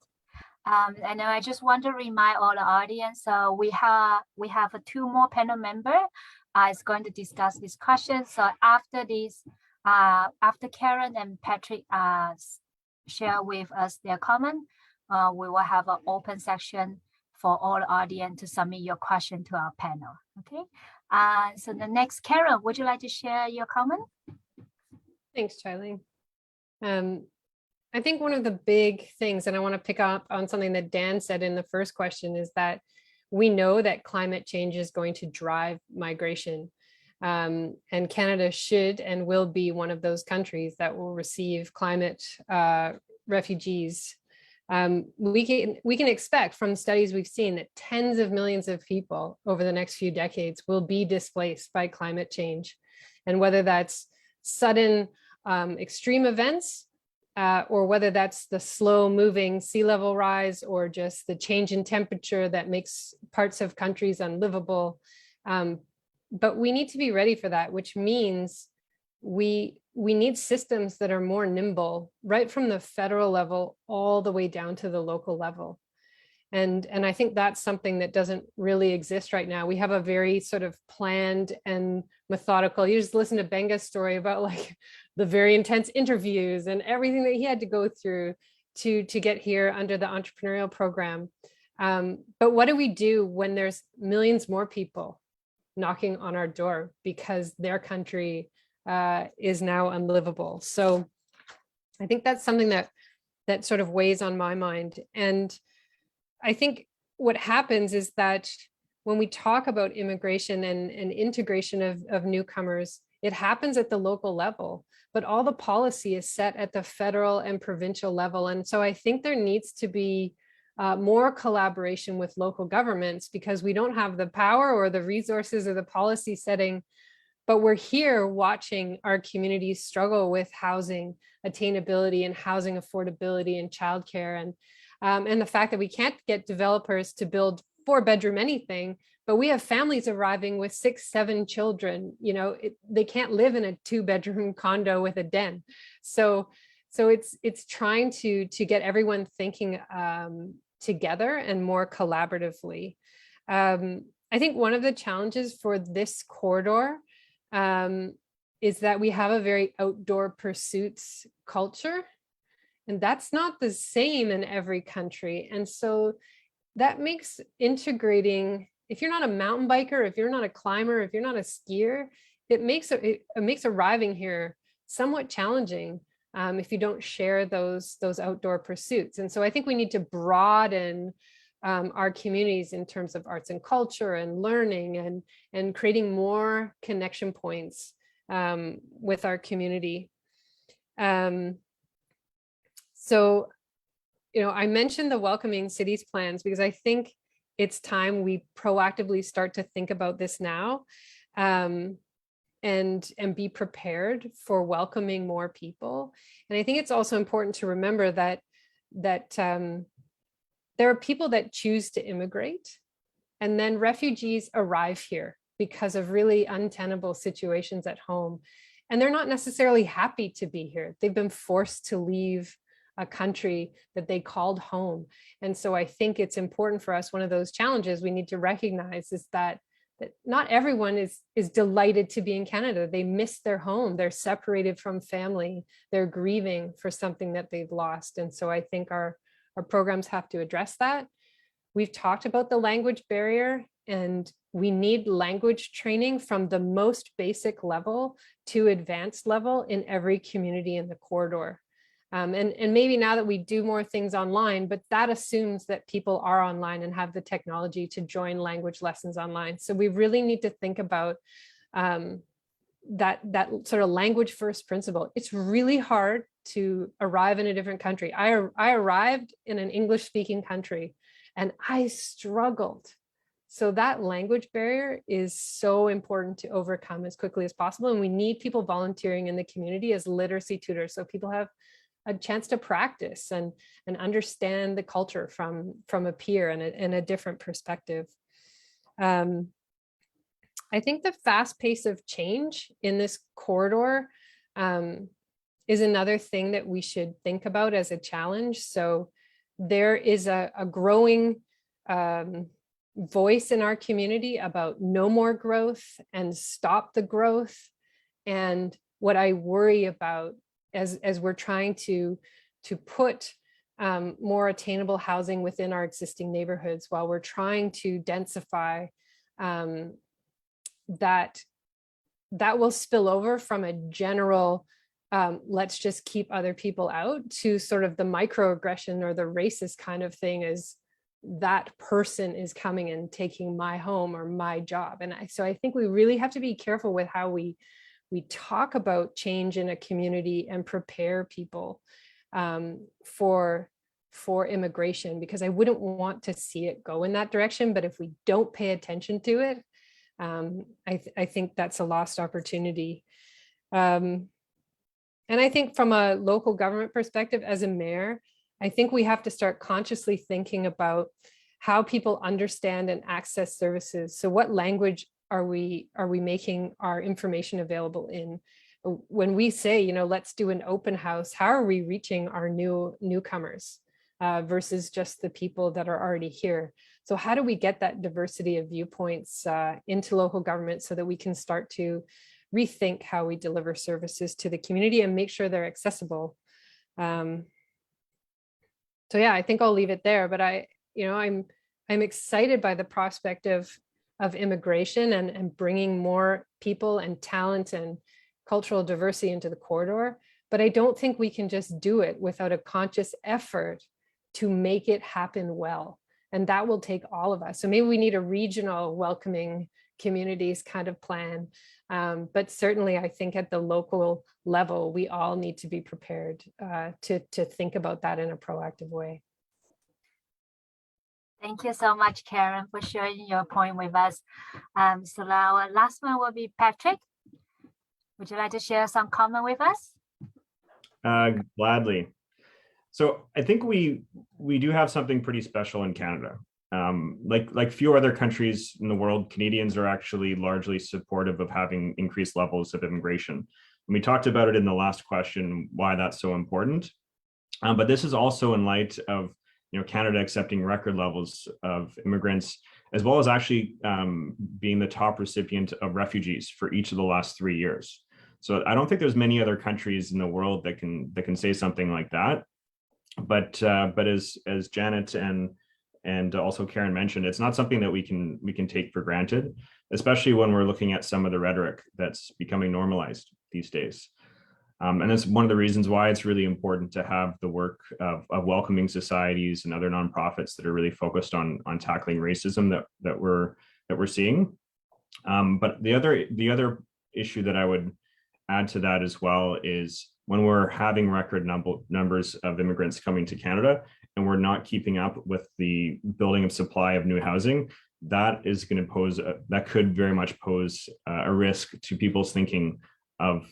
And I just want to remind all the audience, we have 2 more panel members is going to discuss this question. So after this, after Karen and Patrick share with us their comment, we will have an open section for all the audience to submit your question to our panel. Okay. So the next, Karen, would you like to share your comment? Thanks, Charlene. I think one of the big things, and I want to pick up on something that Dan said in the first question, is that we know that climate change is going to drive migration. And Canada should and will be one of those countries that will receive climate refugees. We can expect from studies we've seen that tens of millions of people over the next few decades will be displaced by climate change. And whether that's sudden extreme events, or whether that's the slow moving sea level rise or just the change in temperature that makes parts of countries unlivable. But we need to be ready for that, which means we need systems that are more nimble, right from the federal level all the way down to the local level. And I think that's something that doesn't really exist right now. We have a very sort of planned and methodical, you just listen to Benga's story about like the very intense interviews and everything that he had to go through to get here under the entrepreneurial program. But what do we do when there's millions more people knocking on our door because their country is now unlivable? So I think that's something that sort of weighs on my mind. And I think what happens is that when we talk about immigration and integration of newcomers, it happens at the local level, but all the policy is set at the federal and provincial level. And so I think there needs to be more collaboration with local governments, because we don't have the power or the resources or the policy setting, but we're here watching our communities struggle with housing attainability and housing affordability and childcare, and the fact that we can't get developers to build 4-bedroom anything, but we have families arriving with 6, 7 children. They can't live in a 2-bedroom condo with a den. So it's trying to get everyone thinking together and more collaboratively. I think one of the challenges for this corridor is that we have a very outdoor pursuits culture. And that's not the same in every country. And so that makes integrating, if you're not a mountain biker, if you're not a climber, if you're not a skier, it makes arriving here somewhat challenging if you don't share those outdoor pursuits. And so I think we need to broaden our communities in terms of arts and culture and learning and creating more connection points with our community. So, I mentioned the Welcoming Cities plans because I think it's time we proactively start to think about this now and be prepared for welcoming more people. And I think it's also important to remember that there are people that choose to immigrate, and then refugees arrive here because of really untenable situations at home. And they're not necessarily happy to be here. They've been forced to leave a country that they called home. And so I think it's important for us, one of those challenges we need to recognize is that not everyone is delighted to be in Canada. They miss their home, they're separated from family, they're grieving for something that they've lost. And so I think our programs have to address that. we've talked about the language barrier, and we need language training from the most basic level to advanced level in every community in the corridor. And maybe now that we do more things online, but that assumes that people are online and have the technology to join language lessons online. So we really need to think about that sort of language first principle. It's really hard to arrive in a different country. I arrived in an English speaking country and I struggled. So that language barrier is so important to overcome as quickly as possible. And we need people volunteering in the community as literacy tutors, so people have a chance to practice and understand the culture from a peer and a different perspective. I think the fast pace of change in this corridor is another thing that we should think about as a challenge. So there is a growing voice in our community about no more growth and stop the growth. And what I worry about as we're trying to put more attainable housing within our existing neighborhoods, while we're trying to densify, that will spill over from a general let's just keep other people out to sort of the microaggression or the racist kind of thing, is that person is coming and taking my home or my job. And so I think we really have to be careful with how we talk about change in a community and prepare people for immigration, because I wouldn't want to see it go in that direction. But if we don't pay attention to it, I think that's a lost opportunity. And I think from a local government perspective, as a mayor, I think we have to start consciously thinking about how people understand and access services. So what language are we making our information available in? When we say, you know, let's do an open house, how are we reaching our newcomers versus just the people that are already here? So how do we get that diversity of viewpoints into local government so that we can start to rethink how we deliver services to the community and make sure they're accessible? So yeah, I think I'll leave it there, but I'm excited by the prospect of immigration and bringing more people and talent and cultural diversity into the corridor. But I don't think we can just do it without a conscious effort to make it happen well. And that will take all of us. So maybe we need a regional welcoming communities kind of plan. But certainly I think at the local level, we all need to be prepared to think about that in a proactive way. Thank you so much, Karen, for sharing your point with us. So now our last one will be Patrick. Would you like to share some comment with us? Gladly. So I think we do have something pretty special in Canada. Like few other countries in the world, Canadians are actually largely supportive of having increased levels of immigration. And we talked about it in the last question, why that's so important. But this is also in light of Canada accepting record levels of immigrants, as well as actually being the top recipient of refugees for each of the last 3 years. So I don't think there's many other countries in the world that can say something like that. But as Janet and also Karen mentioned, it's not something that we can take for granted, especially when we're looking at some of the rhetoric that's becoming normalized these days. And that's one of the reasons why it's really important to have the work of welcoming societies and other nonprofits that are really focused on tackling racism that we're seeing. But the other issue that I would add to that as well is when we're having record numbers of immigrants coming to Canada and we're not keeping up with the building of supply of new housing, that is going to pose that could very much pose a risk to people's thinking of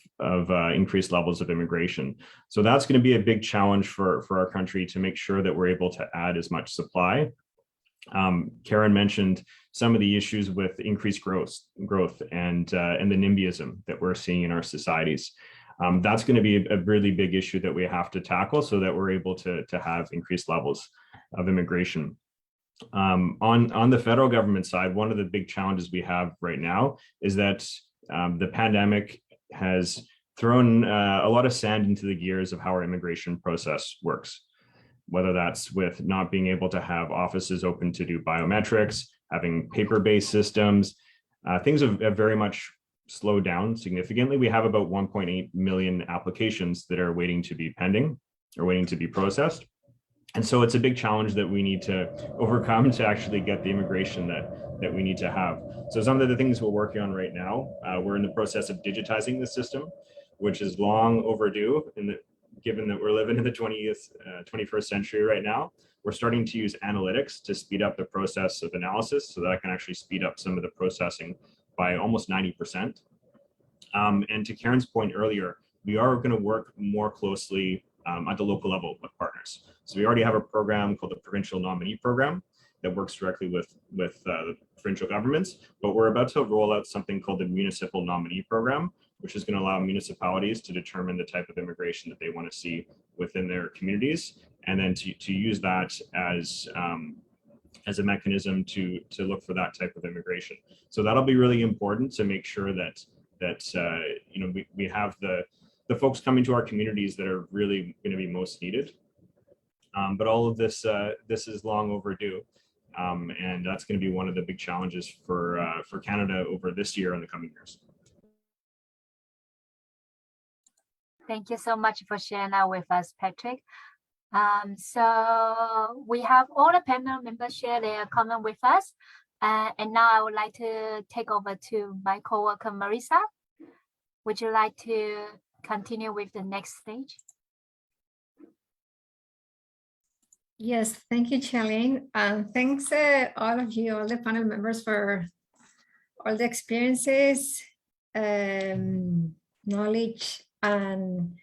increased levels of immigration. So that's going to be a big challenge for our country to make sure that we're able to add as much supply. Karen mentioned some of the issues with increased growth and the NIMBYism that we're seeing in our societies. That's going to be a really big issue that we have to tackle so that we're able to have increased levels of immigration. On the federal government side, one of the big challenges we have right now is that the pandemic has thrown a lot of sand into the gears of how our immigration process works. whether that's with not being able to have offices open to do biometrics, having paper-based systems. Things have very much slowed down significantly. We have about 1.8 million applications that are waiting to be pending or waiting to be processed. And so it's a big challenge that we need to overcome to actually get the immigration that we need to have. So some of the things we're working on right now, we're in the process of digitizing the system, which is long overdue given that we're living in the 21st century right now. We're starting to use analytics to speed up the process of analysis so that I can actually speed up some of the processing by almost 90%. And to Karen's point earlier, we are going to work more closely at the local level with partners. So we already have a program called the Provincial Nominee Program that works directly with the provincial governments, but we're about to roll out something called the Municipal Nominee Program, which is going to allow municipalities to determine the type of immigration that they want to see within their communities, and then to use that as a mechanism to look for that type of immigration. So that'll be really important to make sure that you know, we have the folks coming to our communities that are really going to be most needed. But all of this is long overdue, and that's going to be one of the big challenges for Canada over this year and the coming years. Thank you so much for sharing that with us, Patrick. So we have all the panel members share their comment with us. And now I would like to take over to my coworker, Marisa. Would you like to continue with the next stage? Yes, thank you, Charlene. Thanks all of you, all the panel members, for all the experiences, knowledge, and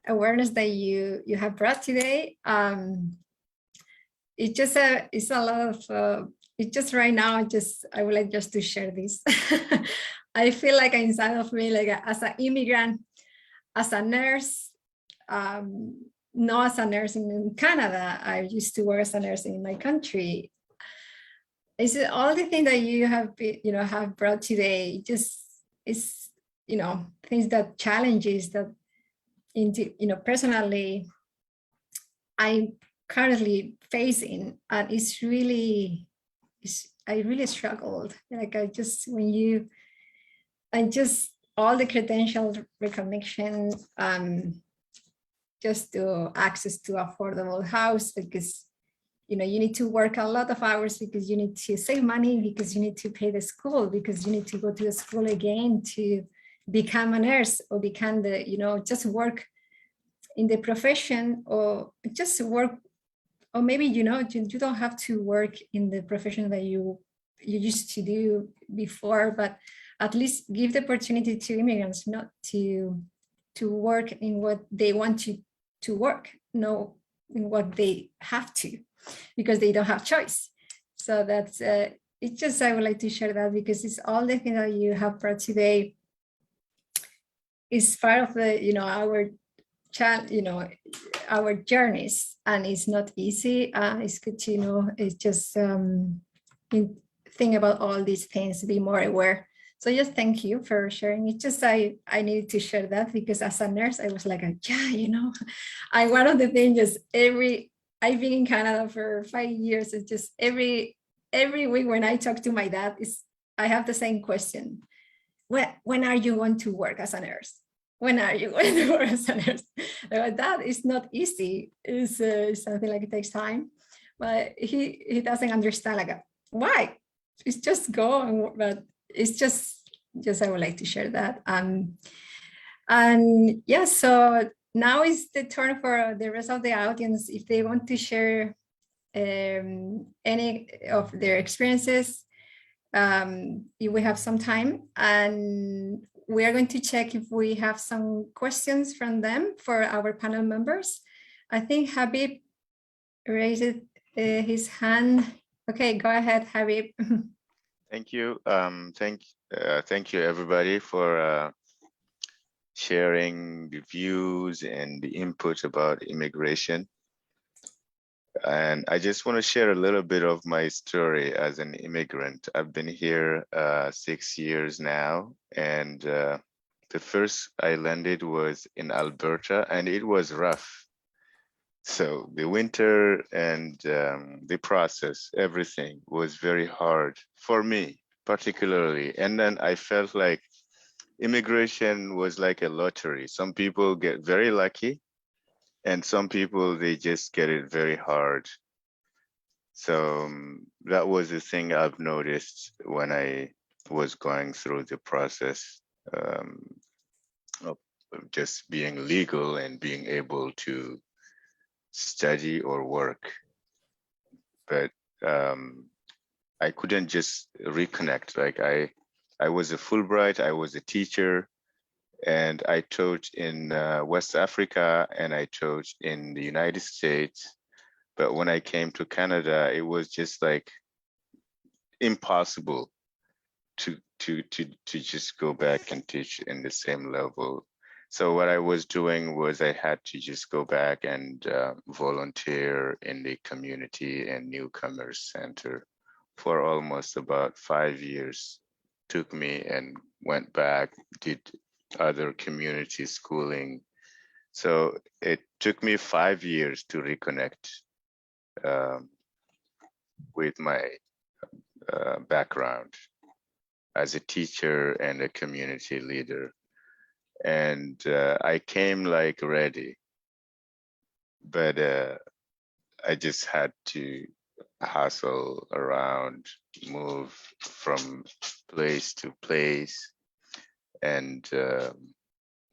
awareness that you have brought today. It's just it's a lot of it just right now. I would like just to share this. I feel like inside of me, like as an immigrant, as a nurse, not as a nurse in Canada. I used to work as a nurse in my country. It's all the things that you have have brought today. Just is things that challenges that into personally I'm currently facing, and I really struggled. Like all the credential recognition, just to access to affordable house, because you need to work a lot of hours, because you need to save money, because you need to pay the school, because you need to go to the school again to become a nurse, or become just work in the profession, or just work, or maybe you don't have to work in the profession that you used to do before, but at least give the opportunity to immigrants not to work in what they want to work, no, in what they have to, because they don't have choice. So that's it's just, I would like to share that, because it's all the things that you have brought today is part of the our journeys, and it's not easy. It's good to it's just think about all these things, be more aware. So just thank you for sharing. It's just I needed to share that, because as a nurse I was like, one of the things is I've been in Canada for 5 years. It's just every week when I talk to my dad, I have the same question. When are you going to work as a nurse? When are you going to work as a nurse? That is not easy. It's something like it takes time, but he doesn't understand like why. It's just go, but it's just I would like to share that. And yeah, so now is the turn for the rest of the audience if they want to share any of their experiences. If we have some time, and we are going to check if we have some questions from them for our panel members. I think Habib raised his hand. Okay, go ahead, Habib. Thank you. Thank you, everybody, for sharing the views and the input about immigration. And I just want to share a little bit of my story as an immigrant. I've been here 6 years now, and the first I landed was in Alberta, and it was rough. So the winter and the process, everything was very hard for me, particularly. And then I felt like immigration was like a lottery. Some people get very lucky, and some people, they just get it very hard. So that was the thing I've noticed when I was going through the process of just being legal and being able to study or work. But I couldn't just reconnect. Like I was a Fulbright, I was a teacher, and I taught in West Africa and I taught in the United States. But when I came to Canada, it was just like impossible to just go back and teach in the same level. So what I was doing was I had to just go back and volunteer in the community and newcomers center for almost about 5 years. Took me and went back, did other community schooling. So it took me 5 years to reconnect with my background as a teacher and a community leader. And I came like ready, but I just had to hustle around, move from place to place. And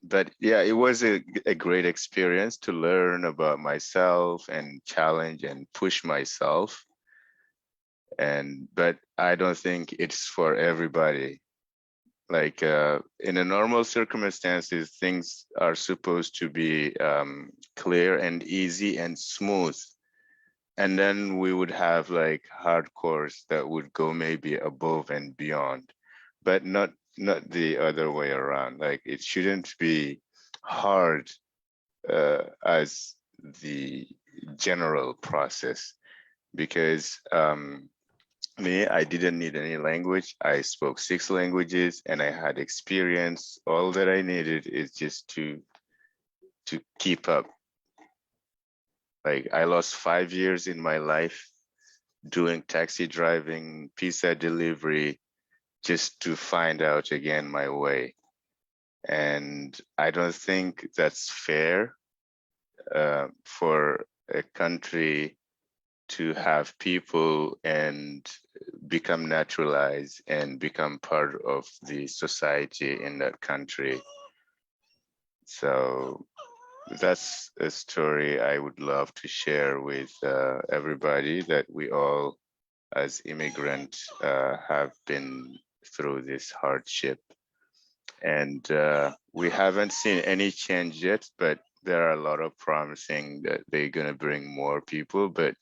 but yeah, it was a great experience to learn about myself and challenge and push myself. But I don't think it's for everybody. Like in a normal circumstances, things are supposed to be clear and easy and smooth. And then we would have like hardcores that would go maybe above and beyond, but not the other way around. Like it shouldn't be hard as the general process, because me, I didn't need any language. I spoke 6 languages and I had experience. All that I needed is just to keep up. Like I lost 5 years in my life doing taxi driving, pizza delivery, just to find out again my way. And I don't think that's fair for a country to have people and become naturalized and become part of the society in that country. So that's a story I would love to share with everybody, that we all as immigrants have been through this hardship. And we haven't seen any change yet, but there are a lot of promising that they're gonna bring more people. But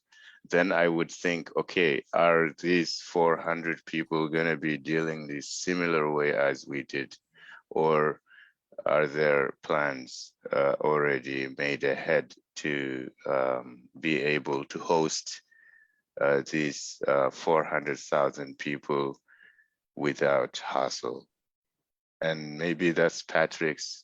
then I would think, okay, are these 400 people gonna be dealing this similar way as we did? Or are there plans already made ahead to be able to host these 400,000 people without hassle? And maybe that's Patrick's.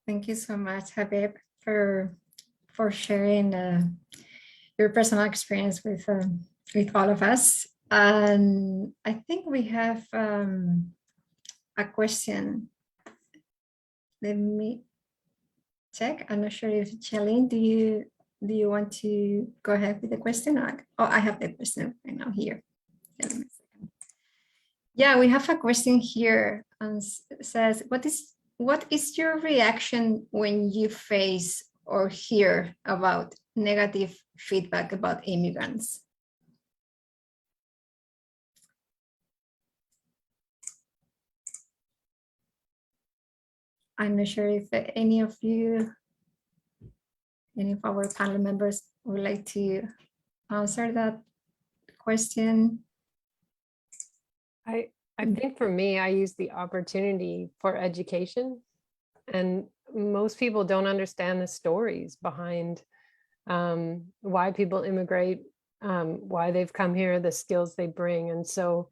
Thank you so much, Habib, for sharing your personal experience with all of us. And I think we have a question. Let me check. I'm not sure if Charlene, do you want to go ahead with the question? Oh, I have the question right now here. Yeah, we have a question here, and says, what is your reaction when you face or hear about negative feedback about immigrants? I'm not sure if any of our panel members would like to answer that question. I think for me, I use the opportunity for education, and most people don't understand the stories behind why people immigrate, why they've come here, the skills they bring. And so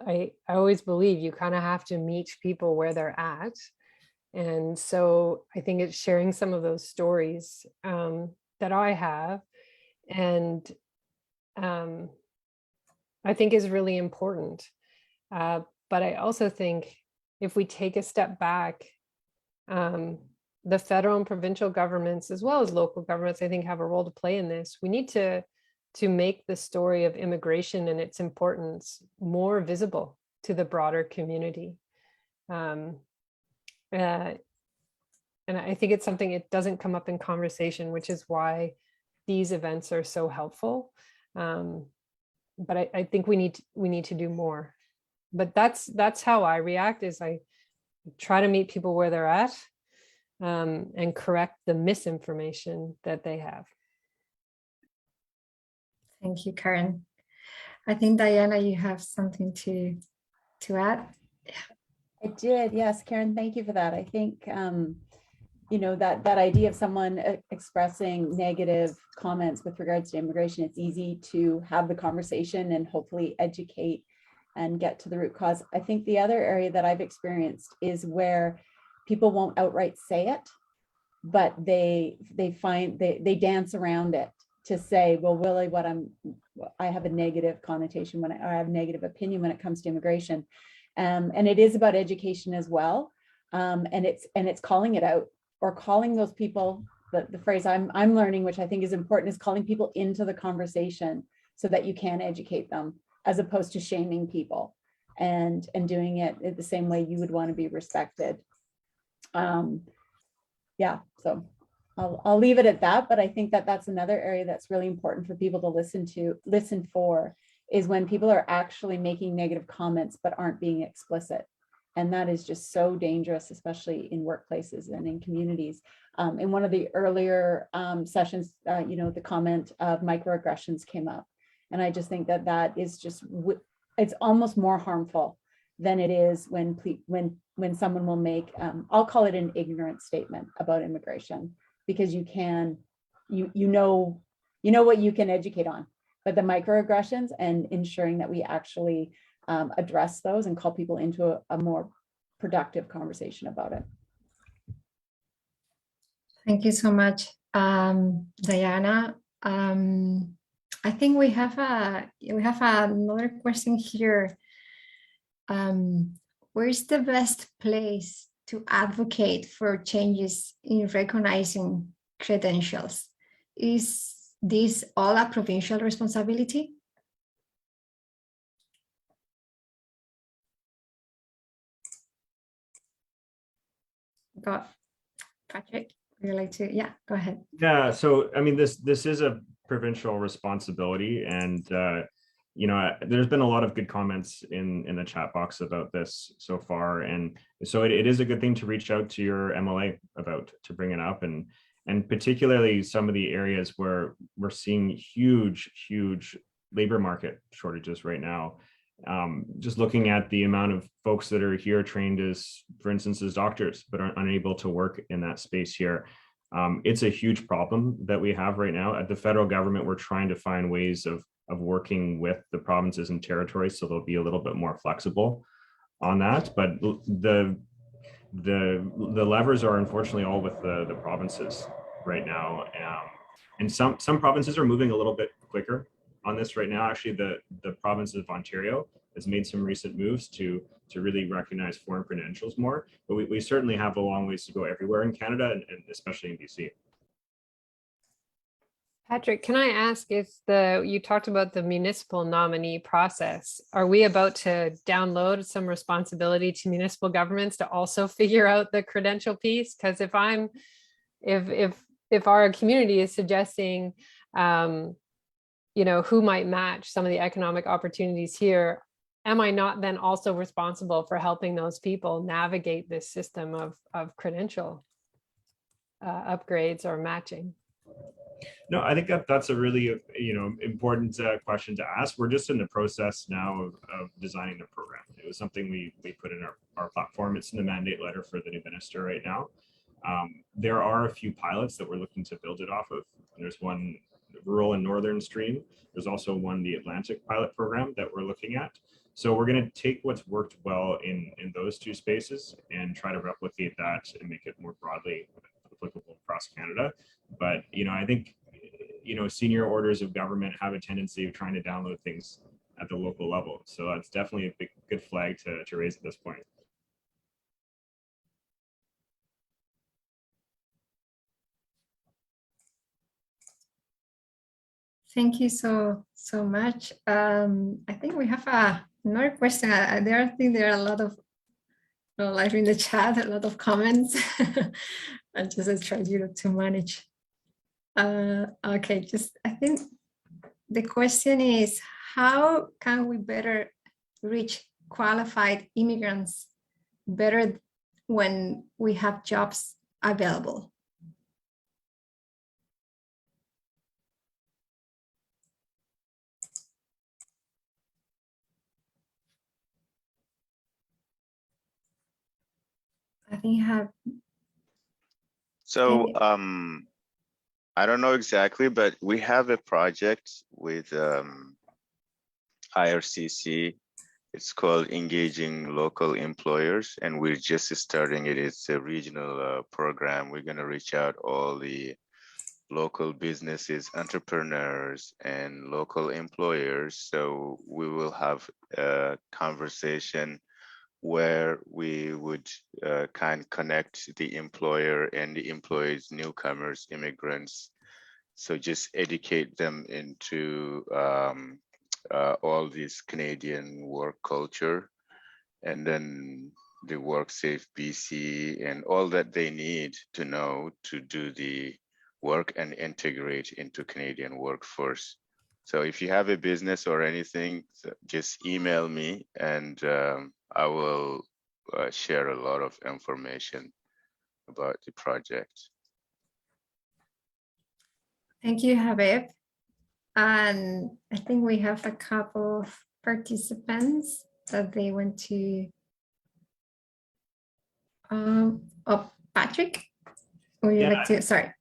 I always believe you kind of have to meet people where they're at. And so I think it's sharing some of those stories that I have, and I think is really important. But I also think if we take a step back, the federal and provincial governments, as well as local governments, I think have a role to play in this. We need to make the story of immigration and its importance more visible to the broader community. And I think it's something, it doesn't come up in conversation, which is why these events are so helpful. But I think we need to do more. But that's how I react, is I try to meet people where they're at, and correct the misinformation that they have. Thank you, Karen. I think, Diana, you have something to add. I did, yes, Karen, thank you for that. I think, that idea of someone expressing negative comments with regards to immigration, it's easy to have the conversation and hopefully educate and get to the root cause. I think the other area that I've experienced is where people won't outright say it, but they dance around it to say, well, really I have a negative connotation I have a negative opinion when it comes to immigration. And it is about education as well. And it's calling it out, or calling those people, the phrase I'm learning, which I think is important, is calling people into the conversation so that you can educate them, as opposed to shaming people and doing it the same way you would want to be respected. Yeah, so I'll leave it at that, but I think that that's another area that's really important for people to listen for, is when people are actually making negative comments but aren't being explicit. And that is just so dangerous, especially in workplaces and in communities. In one of the earlier sessions, the comment of microaggressions came up. And I just think that is just, it's almost more harmful than it is when someone will make, I'll call it an ignorant statement about immigration, because you know what you can educate on. But the microaggressions, and ensuring that we actually address those and call people into a more productive conversation about it. Thank you so much, Diana. I think we have another question here. Where's the best place to advocate for changes in recognizing credentials? Is this all a provincial responsibility? Patrick, would you like to? Yeah, go ahead. Yeah, so I mean, this is a provincial responsibility, and there's been a lot of good comments in the chat box about this so far, and so it is a good thing to reach out to your MLA to bring it up, and particularly some of the areas where we're seeing huge labor market shortages right now. Just looking at the amount of folks that are here trained as, for instance, as doctors, but are unable to work in that space here. It's a huge problem that we have right now. At the federal government, we're trying to find ways of working with the provinces and territories so they'll be a little bit more flexible on that. But the levers are unfortunately all with the provinces right now. And some provinces are moving a little bit quicker on this right now. Actually, the province of Ontario has made some recent moves to really recognize foreign credentials more, but we certainly have a long ways to go everywhere in Canada, and especially in BC. Patrick, can I ask, if you talked about the municipal nominee process, are we about to download some responsibility to municipal governments to also figure out the credential piece? Because if our community is suggesting, who might match some of the economic opportunities here, am I not then also responsible for helping those people navigate this system of credential upgrades or matching? No, I think that's a really important question to ask. We're just in the process now of designing the program. It was something we put in our platform. It's in the mandate letter for the new minister right now. There are a few pilots that we're looking to build it off of. There's one rural and northern stream. There's also one, the Atlantic pilot program that we're looking at. So we're going to take what's worked well in those two spaces and try to replicate that and make it more broadly applicable across Canada. But, I think, senior orders of government have a tendency of trying to download things at the local level. So that's definitely a good flag to raise at this point. Thank you so much. I think we have another question. I think there are a lot of live in the chat, a lot of comments. I try to manage. Okay, I think the question is, how can we better reach qualified immigrants better when we have jobs available? I think you have. So I don't know exactly, but we have a project with IRCC. It's called Engaging Local Employers, and we're just starting it. It's a regional program. We're going to reach out all the local businesses, entrepreneurs, and local employers. So we will have a conversation where we would kind of connect the employer and the employees, newcomers, immigrants. So just educate them into all this Canadian work culture, and then the WorkSafe BC and all that they need to know to do the work and integrate into Canadian workforce. So if you have a business or anything, just email me, and I will share a lot of information about the project. Thank you, Habib. And I think we have a couple of participants that they want to. Patrick, would you like to? Sorry.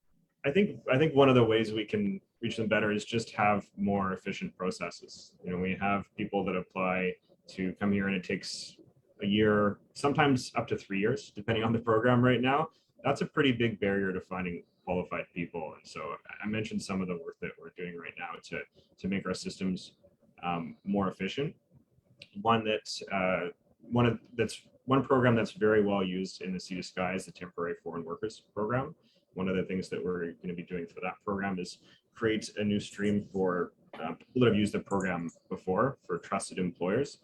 I think one of the ways we can reach them better is just have more efficient processes. We have people that apply to come here, and it takes a year, sometimes up to 3 years, depending on the program right now. That's a pretty big barrier to finding qualified people. And so I mentioned some of the work that we're doing right now to make our systems more efficient. One program that's very well used in the Sea to Sky is the Temporary Foreign Workers Program. One of the things that we're going to be doing for that program is create a new stream for people that have used the program before for trusted employers.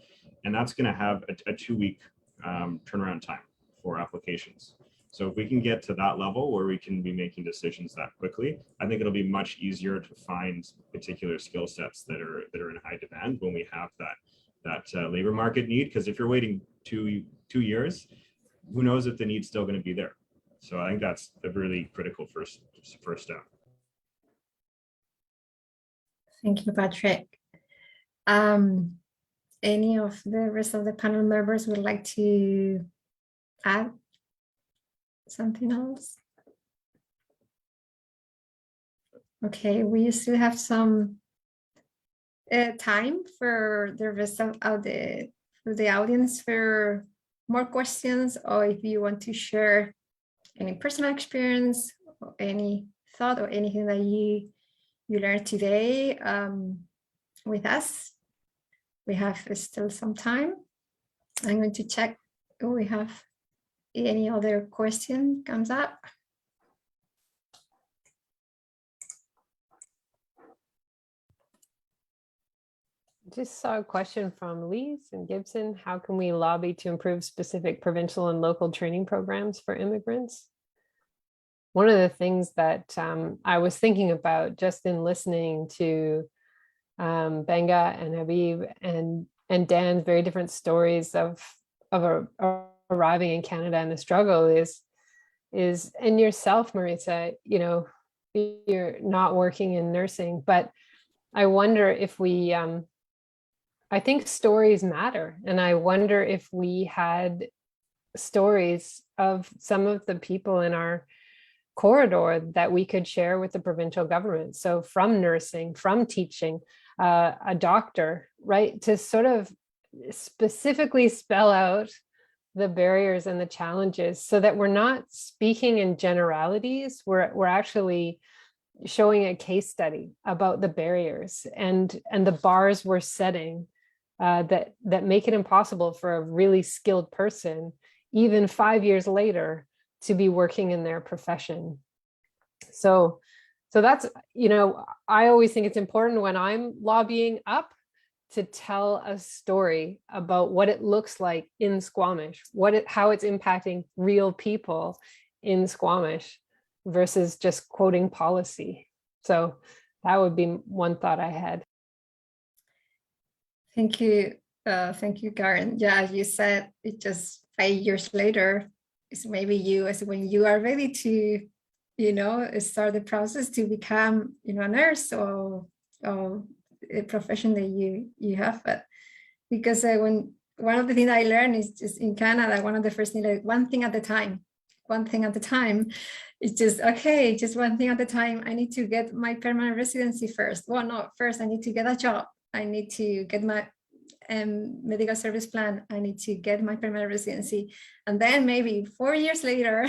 And that's going to have a 2-week turnaround time for applications. So if we can get to that level where we can be making decisions that quickly, I think it'll be much easier to find particular skill sets that are in high demand when we have that labor market need. Because if you're waiting two years, who knows if the need's still going to be there. So I think that's a really critical first step. Thank you, Patrick. Any of the rest of the panel members would like to add something else? Okay, we still have some time for the rest of the audience for more questions, or if you want to share any personal experience or any thought or anything that you learned today with us. We have still some time. I'm going to check if we have any other question comes up. Just saw a question from Louise and Gibson. How can we lobby to improve specific provincial and local training programs for immigrants? One of the things that I was thinking about just in listening to Benga and Habib and Dan's very different stories of arriving in Canada and the struggle is and yourself, Marisa, you're not working in nursing, but I wonder if we, I think stories matter. And I wonder if we had stories of some of the people in our corridor that we could share with the provincial government. So from nursing, from teaching, a doctor, right? To sort of specifically spell out the barriers and the challenges so that we're not speaking in generalities, we're actually showing a case study about the barriers and the bars we're setting that make it impossible for a really skilled person, even 5 years later, to be working in their profession. So that's, I always think it's important when I'm lobbying up to tell a story about what it looks like in Squamish, how it's impacting real people in Squamish versus just quoting policy. So that would be one thought I had. Thank you. Thank you, Karen. Yeah, as you said, it just 5 years later, it's maybe when you are ready to, start the process to become, a nurse or a profession that you have. But because when one of the things I learned is just in Canada, one of the first things, like one thing at a time. It's just, okay, just one thing at a time. I need to get my permanent residency first. Well, no, first I need to get a job. I need to get my medical service plan. I need to get my permanent residency. And then maybe 4 years later,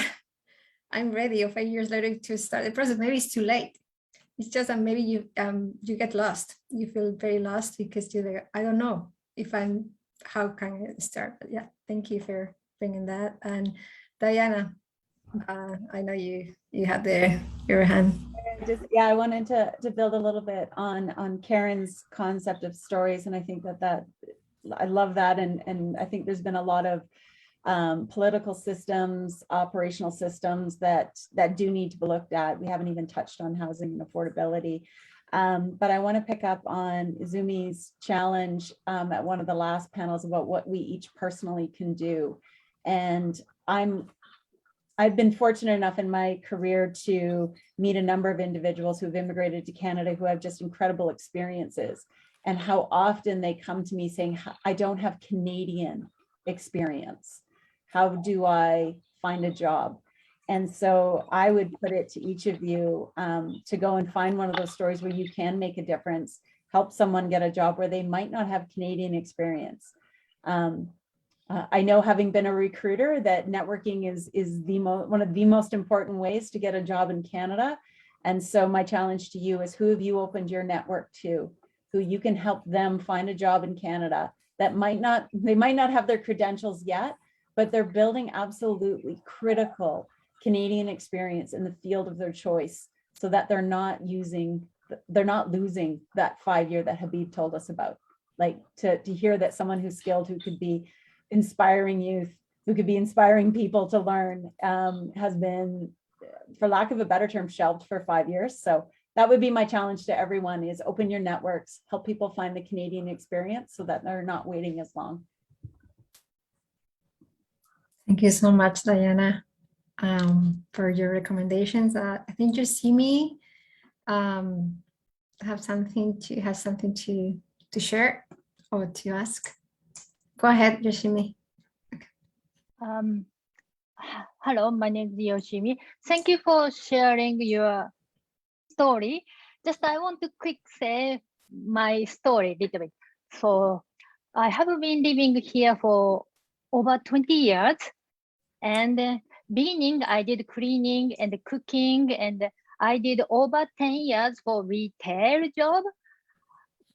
I'm ready, or 5 years later to start the process. Maybe it's too late. It's just that maybe you get lost. You feel very lost because you're like, I don't know how can I start? But yeah, thank you for bringing that. And Diana, I know you had your hand. I wanted to build a little bit on Karen's concept of stories, and I think that I love that, and I think there's been a lot of political systems, operational systems that do need to be looked at. We haven't even touched on housing and affordability. But I want to pick up on Zumi's challenge at one of the last panels about what we each personally can do. And I've been fortunate enough in my career to meet a number of individuals who've immigrated to Canada who have just incredible experiences, and how often they come to me saying, I don't have Canadian experience. How do I find a job? And so I would put it to each of you to go and find one of those stories where you can make a difference, help someone get a job where they might not have Canadian experience. I know, having been a recruiter, that networking is one of the most important ways to get a job in Canada. And so my challenge to you is, who have you opened your network to, who you can help them find a job in Canada that they might not have their credentials yet, but they're building absolutely critical Canadian experience in the field of their choice, so that they're not losing that 5 year that Habib told us about. Like to hear that someone who's skilled, who could be inspiring youth, who could be inspiring people to learn, has been, for lack of a better term, shelved for 5 years. So that would be my challenge to everyone, is open your networks, help people find the Canadian experience so that they're not waiting as long. Thank you so much, Diana, for your recommendations. I think Yoshimi has something to share or to ask. Go ahead, Yoshimi. Hello, my name is Yoshimi. Thank you for sharing your story. Just I want to quick say my story a little bit. So I have been living here for over 20 years. And beginning, I did cleaning and cooking, and I did over 10 years for retail job.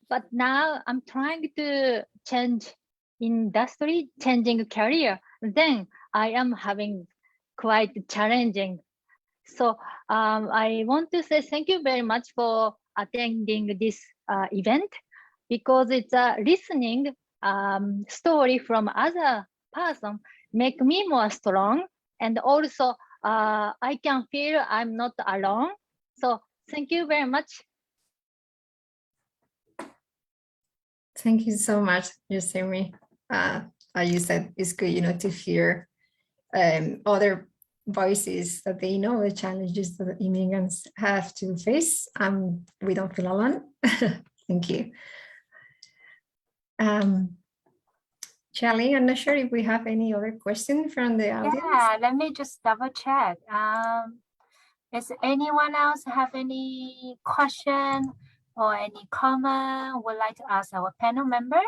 But now I'm trying to change industry, changing career. Then I am having quite challenging. So I want to say thank you very much for attending this event, because it's a listening story from other person make me more strong, and also I can feel I'm not alone. So thank you very much. Thank you so much, Yoshimi. As you said, it's good, to hear other voices, that they know the challenges that immigrants have to face. We don't feel alone. Thank you. Charlie, I'm not sure if we have any other question from the audience. Yeah, let me just double check. Is anyone else have any question or any comment would like to ask our panel member?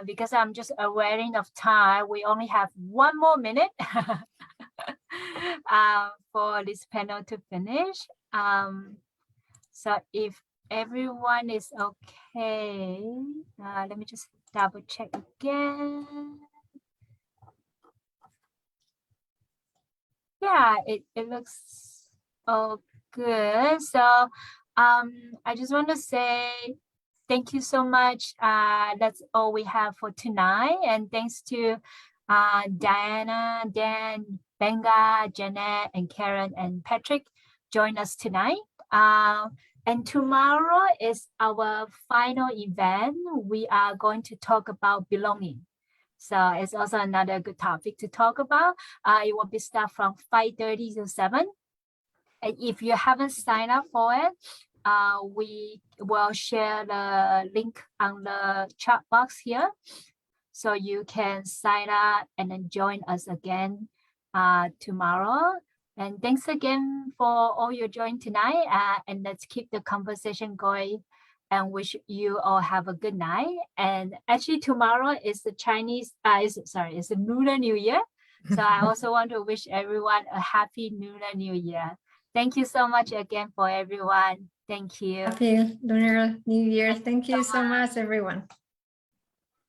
Because I'm just aware of time, we only have 1 more minute for this panel to finish. So if everyone is okay, let me just double check again. Yeah, it looks all good. So I just want to say thank you so much. That's all we have for tonight. And thanks to Diana, Dan, Benga, Janet, and Karen, and Patrick join us tonight. And tomorrow is our final event. We are going to talk about belonging. So it's also another good topic to talk about. It will be start from 5:30 to 7. And if you haven't signed up for it, we will share the link on the chat box here. So you can sign up and then join us again tomorrow. And thanks again for all you joined tonight. And let's keep the conversation going and wish you all have a good night. And actually tomorrow is the it's the Lunar New Year. So I also want to wish everyone a happy Lunar New Year. Thank you so much again for everyone. Thank you. Happy Lunar New Year. Thank you so much, everyone.